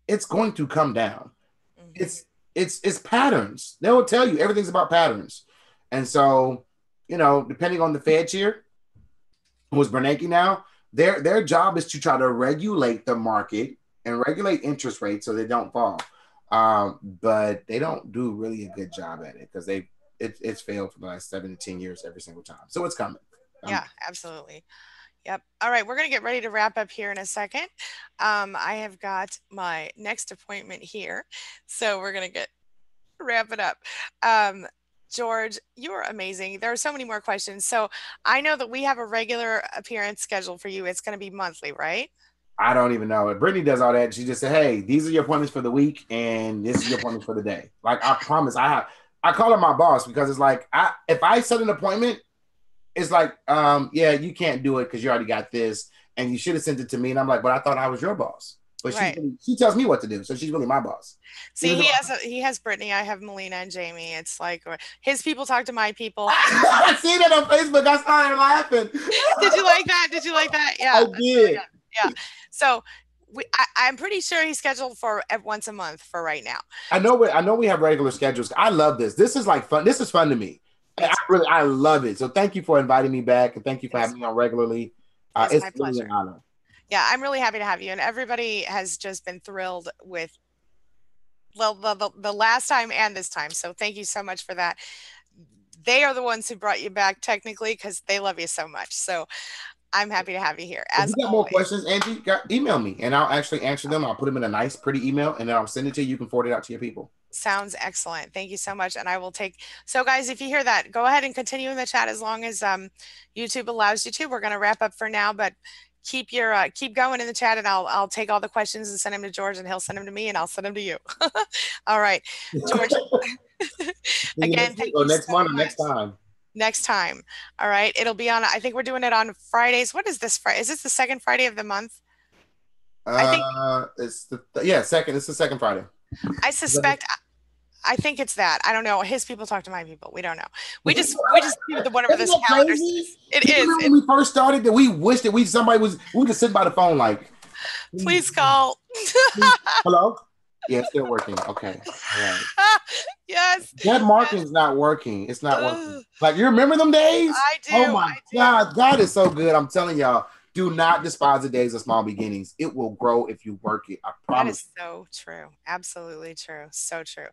it's going to come down. It's patterns. They will tell you everything's about patterns. And so, depending on the Fed chair, who's Bernanke now, their job is to try to regulate the market and regulate interest rates so they don't fall. But they don't do really a good job at it because it's failed for the last 7 to 10 years every single time. So it's coming. Yeah, absolutely. Yep. All right, we're going to get ready to wrap up here in a second. I have got my next appointment here, so we're going to get wrap it up. Um, George, you're amazing. There are so many more questions. So I know that we have a regular appearance scheduled for you. It's going to be monthly, right? I don't even know. Brittany does all that. She just said, "Hey, these are your appointments for the week, and this is your appointments for the day." Like I promise, I call her my boss because it's like if I set an appointment, it's like, yeah, you can't do it because you already got this, and you should have sent it to me. And I'm like, but I thought I was your boss. But Right. she tells me what to do, so she's really my boss. See, Even though he has Brittany. I have Melina and Jamie. It's like his people talk to my people. I see that on Facebook. I started laughing. Did you like that? Did you like that? Yeah, I that's really did. good. Yeah. So I'm pretty sure he's scheduled for once a month for right now. I know we have regular schedules. I love this. This is like fun. This is fun to me. Me too. I love it. So thank you for inviting me back, and thank you for It's, having me on regularly. it's It's my really pleasure. an honor. Yeah, I'm really happy to have you, and everybody has just been thrilled with the last time and this time. So thank you so much for that. They are the ones who brought you back technically because they love you so much. So I'm happy to have you here If as you got more always. questions, Angie, email me and I'll actually answer them. I'll put them in a nice, pretty email and then I'll send it to you. You can forward it out to your people. Sounds excellent. Thank you so much. And I will take, so guys, if you hear that, go ahead and continue in the chat as long as YouTube allows you to. We're going to wrap up for now, but keep going in the chat and I'll take all the questions and send them to George and he'll send them to me and I'll send them to you. All right, George. See you Again, next week thank or you next so month or much. next time. Next time. All right. It'll be on, I think we're doing it on Fridays. What is this Friday? Is this the second Friday of the month? I think It's the second. It's the second Friday. I suspect I think it's that. I don't know. His people talk to my people. We don't know. We just do the whatever Isn't this that calendar crazy? says. It Do you is. remember when we first started that we wished that we just sit by the phone like, Please call. hello? Yeah, it's still working. Okay. All right. Yes. That Yes. marking's not working. It's not working. Ugh, Like you remember them days? I Oh do. my I do. God, God is so good. I'm telling y'all, do not despise the days of small beginnings. It will grow if you work it. I That promise. is so true. Absolutely true. So true.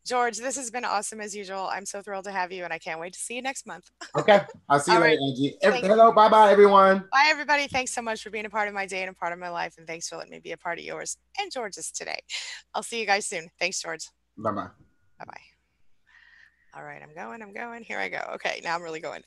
George, this has been awesome as usual. I'm so thrilled to have you and I can't wait to see you next month. Okay. I'll see you All later, right. Angie. Thank Hello. Bye bye, everyone. Bye, everybody. Thanks so much for being a part of my day and a part of my life. And thanks for letting me be a part of yours and George's today. I'll see you guys soon. Thanks, George. Bye bye. Bye bye. All right. I'm going. Here I go. Okay. Now I'm really going.